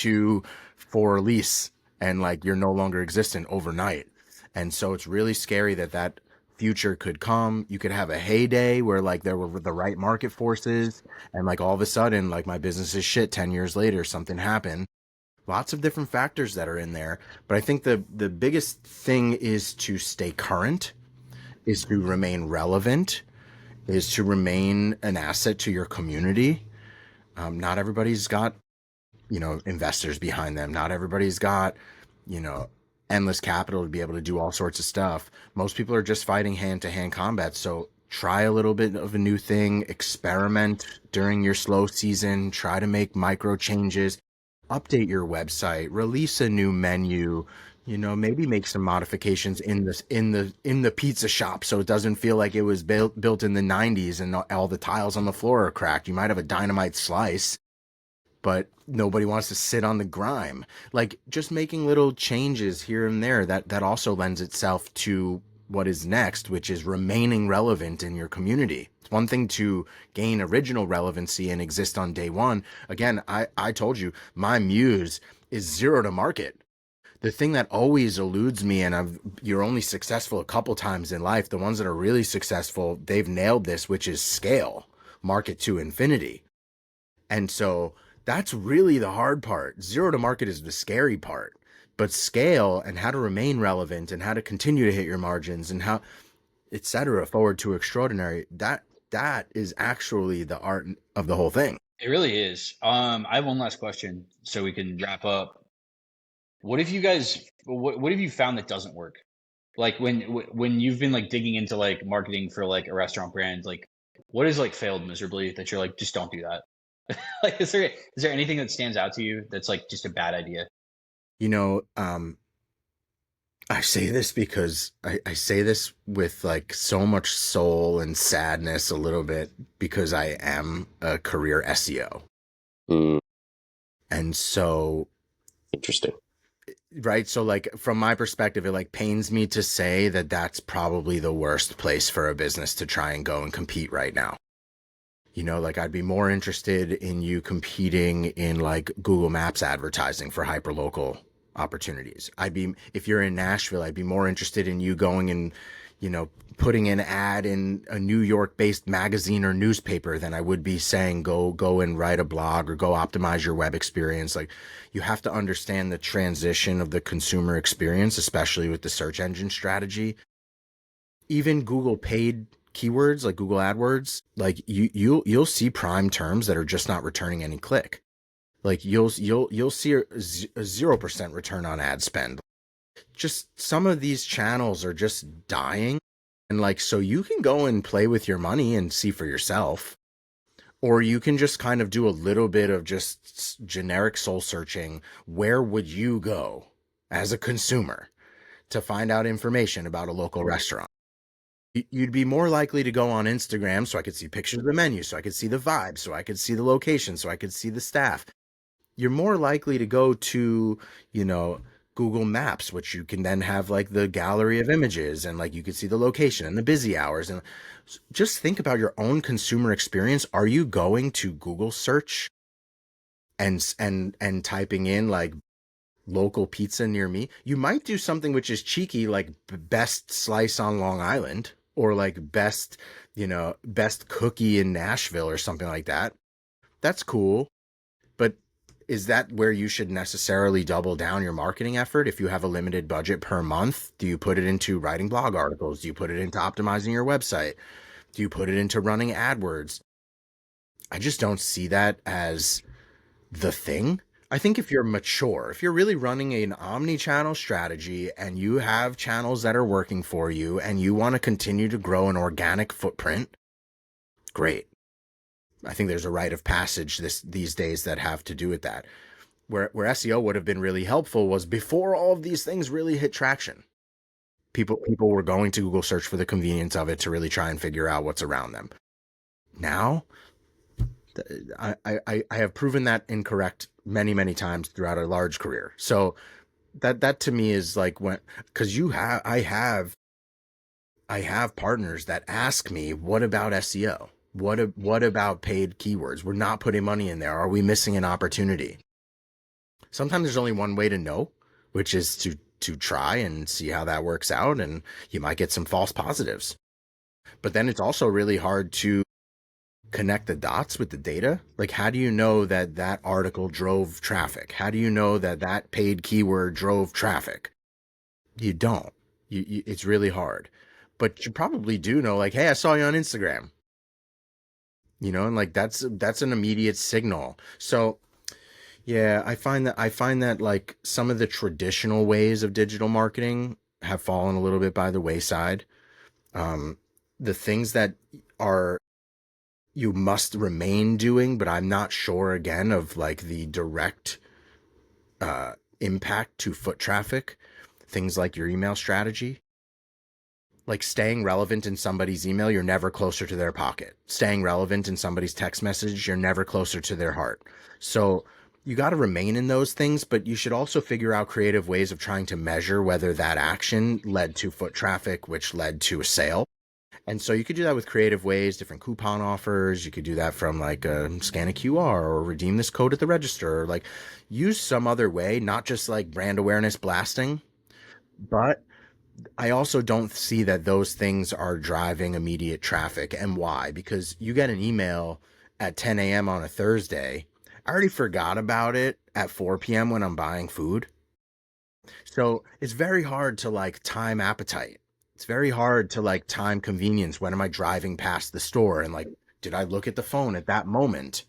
for lease, and like you're no longer existent overnight. And so it's really scary that future could come. You could have a heyday where like there were the right market forces, and like all of a sudden like my business is shit. 10 years later, something happened. Lots of different factors that are in there, but I think the biggest thing is to stay current, is to remain relevant, is to remain an asset to your community. Not everybody's got, you know, investors behind them. Not everybody's got, you know, endless capital to be able to do all sorts of stuff. Most people are just fighting hand-to-hand combat. So try a little bit of a new thing, experiment during your slow season, try to make micro changes, update your website, release a new menu, you know, maybe make some modifications in the pizza shop so it doesn't feel like it was built in the 90s and all the tiles on the floor are cracked. You might have a dynamite slice, but nobody wants to sit on the grime. Like just making little changes here and there that also lends itself to what is next, which is remaining relevant in your community. It's one thing to gain original relevancy and exist on day one. Again, I told you my muse is 0 to market. The thing that always eludes me, and you're only successful a couple times in life. The ones that are really successful, they've nailed this, which is scale, market to infinity. And so that's really the hard part. 0 to market is the scary part, but scale and how to remain relevant and how to continue to hit your margins and how, etc., forward to extraordinary, that is actually the art of the whole thing. It really is. I have one last question so we can wrap up. What have you found that doesn't work? Like when you've been like digging into like marketing for like a restaurant brand, like what has like failed miserably that you're like, just don't do that? Like, is there anything that stands out to you that's like just a bad idea? You know, I say this because I say this with like so much soul and sadness a little bit because I am a career SEO. And so Interesting. Right. So like from my perspective, it like pains me to say that that's probably the worst place for a business to try and go and compete right now. You know, like I'd be more interested in you competing in like Google Maps advertising for hyperlocal opportunities. If you're in Nashville, I'd be more interested in you going and, putting an ad in a New York-based magazine or newspaper than I would be saying go and write a blog or go optimize your web experience. Like, you have to understand the transition of the consumer experience, especially with the search engine strategy. Even Google paid keywords like Google AdWords, like you'll see prime terms that are just not returning any click. Like you'll see a 0% return on ad spend. Just some of these channels are just dying. And like, so you can go and play with your money and see for yourself, or you can just kind of do a little bit of just generic soul searching. Where would you go as a consumer to find out information about a local restaurant? You'd be more likely to go on Instagram so I could see pictures of the menu, so I could see the vibe, so I could see the location, so I could see the staff. You're more likely to go to, Google Maps, which you can then have like the gallery of images and like you can see the location and the busy hours. And just think about your own consumer experience. Are you going to Google search and typing in like local pizza near me? You might do something which is cheeky, like best slice on Long Island, or like best cookie in Nashville or something like that. That's cool. But is that where you should necessarily double down your marketing effort? If you have a limited budget per month, do you put it into writing blog articles? Do you put it into optimizing your website? Do you put it into running AdWords? I just don't see that as the thing. I think if you're mature, if you're really running an omni-channel strategy and you have channels that are working for you and you want to continue to grow an organic footprint, great. I think there's a rite of passage these days that have to do with that. Where SEO would have been really helpful was before all of these things really hit traction. People were going to Google search for the convenience of it to really try and figure out what's around them. Now, I have proven that incorrect many, many times throughout a large career. So that to me is like because I have partners that ask me, what about SEO? What about paid keywords? We're not putting money in there. Are we missing an opportunity? Sometimes there's only one way to know, which is to try and see how that works out. And you might get some false positives. But then it's also really hard to connect the dots with the data. Like, how do you know that article drove traffic? How do you know that paid keyword drove traffic? You don't. It's really hard. But you probably do know, like, hey, I saw you on Instagram. And like that's an immediate signal. So yeah, I find that like some of the traditional ways of digital marketing have fallen a little bit by the wayside. The things that are you must remain doing, but I'm not sure again of like the direct impact to foot traffic. Things like your email strategy. Like staying relevant in somebody's email, you're never closer to their pocket. Staying relevant in somebody's text message, you're never closer to their heart. So you got to remain in those things, but you should also figure out creative ways of trying to measure whether that action led to foot traffic, which led to a sale. And so you could do that with creative ways, different coupon offers. You could do that from like scan a QR or redeem this code at the register, or like use some other way, not just like brand awareness blasting, but I also don't see that those things are driving immediate traffic. And why? Because you get an email at 10 a.m. on a Thursday. I already forgot about it at 4 p.m. when I'm buying food. So it's very hard to like time appetite. It's very hard to like time convenience. When am I driving past the store? And like, did I look at the phone at that moment?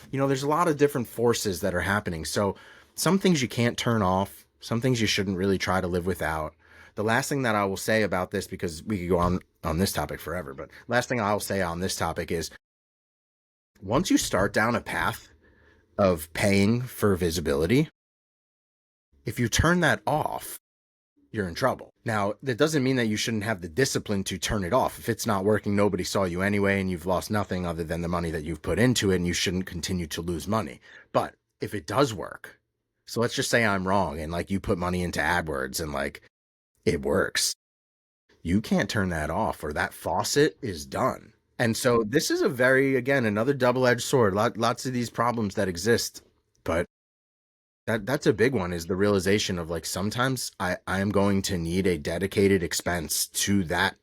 There's a lot of different forces that are happening. So some things you can't turn off. Some things you shouldn't really try to live without. The last thing that I will say about this, because we could go on this topic forever, but last thing I'll say on this topic is once you start down a path of paying for visibility, if you turn that off, you're in trouble. Now, that doesn't mean that you shouldn't have the discipline to turn it off. If it's not working, nobody saw you anyway, and you've lost nothing other than the money that you've put into it, and you shouldn't continue to lose money. But if it does work, so let's just say I'm wrong, and like you put money into AdWords and like it works, you can't turn that off, or that faucet is done. And so this is again, another double-edged sword. Lots of these problems that exist, but That's a big one, is the realization of like, sometimes I am going to need a dedicated expense to that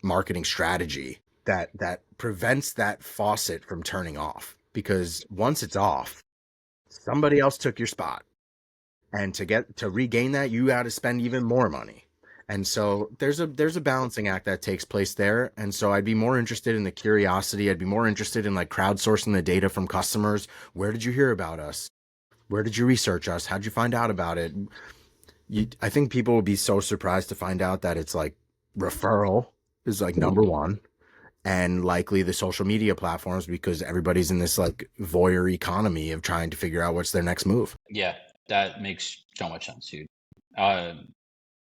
marketing strategy that prevents that faucet from turning off, because once it's off, somebody else took your spot. And to regain that, you got to spend even more money. And so there's a balancing act that takes place there. And so I'd be more interested in the curiosity. I'd be more interested in like crowdsourcing the data from customers. Where did you hear about us? Where did you research us? How'd you find out about it? I think people will be so surprised to find out that it's like referral is like number one, and likely the social media platforms, because everybody's in this like voyeur economy of trying to figure out what's their next move. Yeah, that makes so much sense, dude.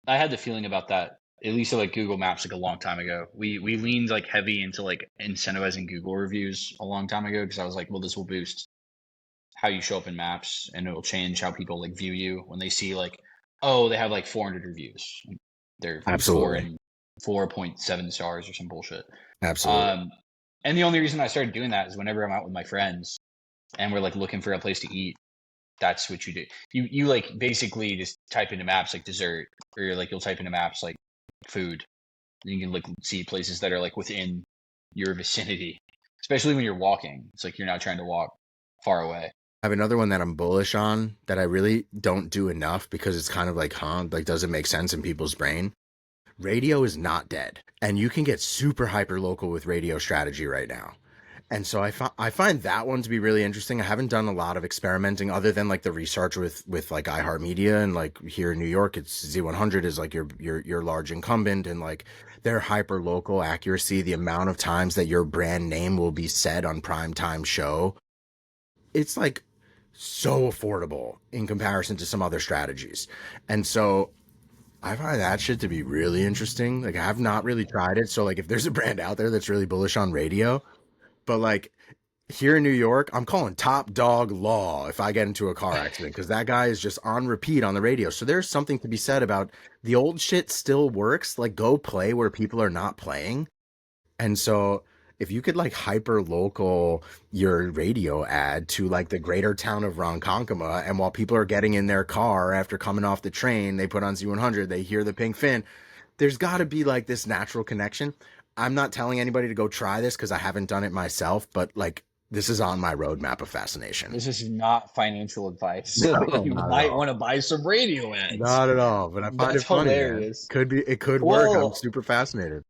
I had the feeling about that, at least at like Google Maps, like a long time ago. We leaned like heavy into like incentivizing Google reviews a long time ago, because I was like, well, this will boost how you show up in Maps, and it will change how people like view you when they see like, oh, they have like 400 reviews. They're Absolutely. 4.7 stars or some bullshit. Absolutely. And the only reason I started doing that is whenever I'm out with my friends and we're like looking for a place to eat, that's what you do. You like basically just type into Maps like dessert, or like you'll type into Maps like food. And you can like see places that are like within your vicinity, especially when you're walking. It's like you're not trying to walk far away. I have another one that I'm bullish on that I really don't do enough, because it's kind of like, like, doesn't make sense in people's brain. Radio is not dead, and you can get super hyper local with radio strategy right now. And so I find that one to be really interesting. I haven't done a lot of experimenting other than like the research with like iHeartMedia, and like here in New York, it's Z100 is like your large incumbent, and like their hyper local accuracy, the amount of times that your brand name will be said on primetime show, it's like so affordable in comparison to some other strategies. And so I find that shit to be really interesting. Like, I have not really tried it. So like, if there's a brand out there that's really bullish on radio, but like here in New York, I'm calling Top Dog Law if I get into a car accident, because that guy is just on repeat on the radio. So there's something to be said about the old shit still works. Like, go play where people are not playing. And so if you could like hyper local your radio ad to like the greater town of Ronkonkoma, and while people are getting in their car after coming off the train, they put on Z100, they hear the Pink Fin, there's got to be like this natural connection. I'm not telling anybody to go try this because I haven't done it myself, but like, this is on my roadmap of fascination. This is not financial advice. No, You not at might all. want to buy some radio ads. Not at all, but I find That's it funny, man. hilarious. It could work. I'm Well, super fascinated.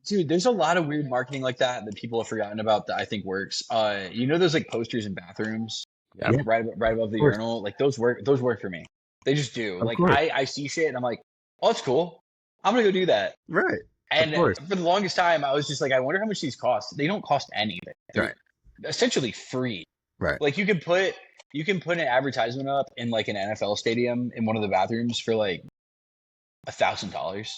dude, there's a lot of weird marketing like that people have forgotten about that I think works. You know those like posters in bathrooms, Yeah, right above the of course. urinal? Like those work for me. They just do. Of Like course. I see shit and I'm like, oh, that's cool. I'm gonna go do that. Right. And course. for the longest time, I was just like, I wonder how much these cost. They don't cost anything. They're Right. essentially free. Right. Like you can put an advertisement up in like an NFL stadium in one of the bathrooms for like $1,000.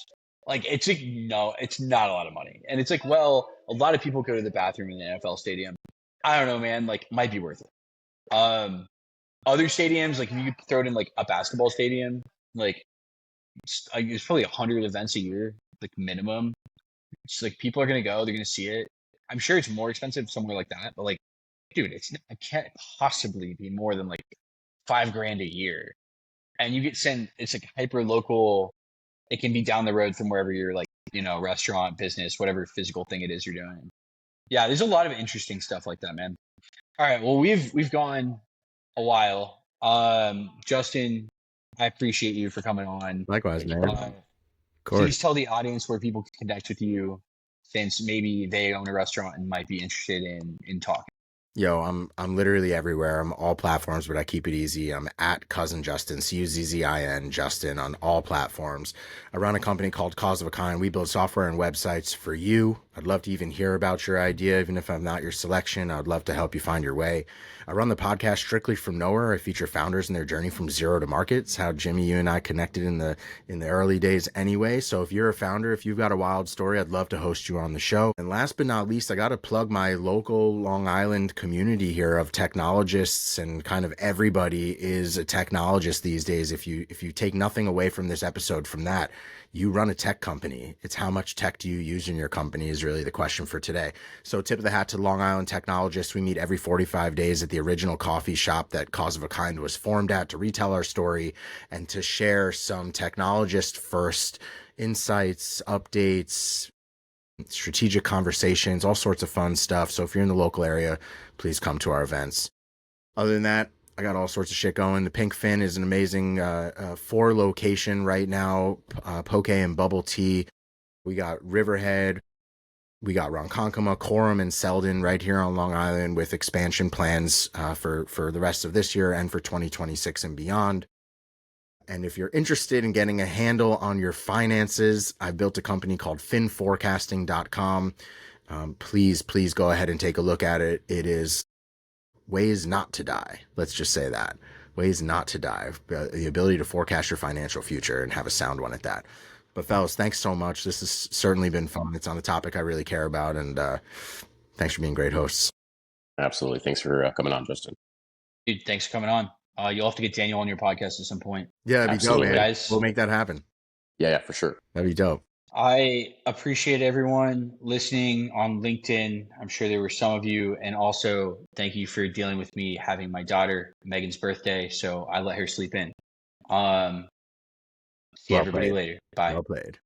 Like it's like, no, it's not a lot of money. And it's like, well, a lot of people go to the bathroom in the NFL stadium. I don't know, man, like might be worth it. Other stadiums, like if you could throw it in like a basketball stadium, like it's probably 100 events a year, like minimum. It's like people are gonna go, they're gonna see it. I'm sure it's more expensive somewhere like that, but like, dude, it can't possibly be more than like $5,000 a year. And you get sent, it's like hyper local. It can be down the road from wherever you're like, restaurant, business, whatever physical thing it is you're doing. Yeah, there's a lot of interesting stuff like that, man. All right, well, we've gone a while. Justin, I appreciate you for coming on. Likewise, man. Of course. Please tell the audience where people can connect with you, since maybe they own a restaurant and might be interested in talking. Yo, I'm literally everywhere. I'm all platforms, but I keep it easy. I'm at Cousin Justin, Cuzzin Justin, on all platforms. I run a company called Cause of a Kind. We build software and websites for you. I'd love to even hear about your idea, even if I'm not your selection. I'd love to help you find your way. I run the podcast Strictly from Nowhere. I feature founders in their journey from zero to market. It's how Jimmy, you and I connected in the early days anyway. So if you're a founder, if you've got a wild story, I'd love to host you on the show. And last but not least, I got to plug my local Long Island community here of technologists, and kind of everybody is a technologist these days. If you take nothing away from this episode from that, you run a tech company. It's how much tech do you use in your company is really the question for today. So tip of the hat to Long Island technologists. We meet every 45 days at the original coffee shop that Cause of a Kind was formed at, to retell our story and to share some technologist first insights, updates, strategic conversations, all sorts of fun stuff. So if you're in the local area, please come to our events. Other than that, I got all sorts of shit going. The Pink Fin is an amazing 4-location right now, poke and bubble tea. We got Riverhead, we got Ronkonkoma, Coram, and Selden right here on Long Island, with expansion plans for the rest of this year and for 2026 and beyond. And if you're interested in getting a handle on your finances, I built a company called finforecasting.com. Please go ahead and take a look at it. It is ways not to die. Let's just say that. Ways not to die. The ability to forecast your financial future and have a sound one at that. But fellas, thanks so much. This has certainly been fun. It's on a topic I really care about. And thanks for being great hosts. Absolutely. Thanks for coming on, Justin. Dude, thanks for coming on. You'll have to get Daniel on your podcast at some point. Yeah, that'd be dope, Absolutely. man. Guys. We'll make that happen. Yeah, for sure. That'd be dope. I appreciate everyone listening on LinkedIn. I'm sure there were some of you. And also, thank you for dealing with me having my daughter, Megan's birthday. So I let her sleep in. See Well everybody played. later. Bye. Well played.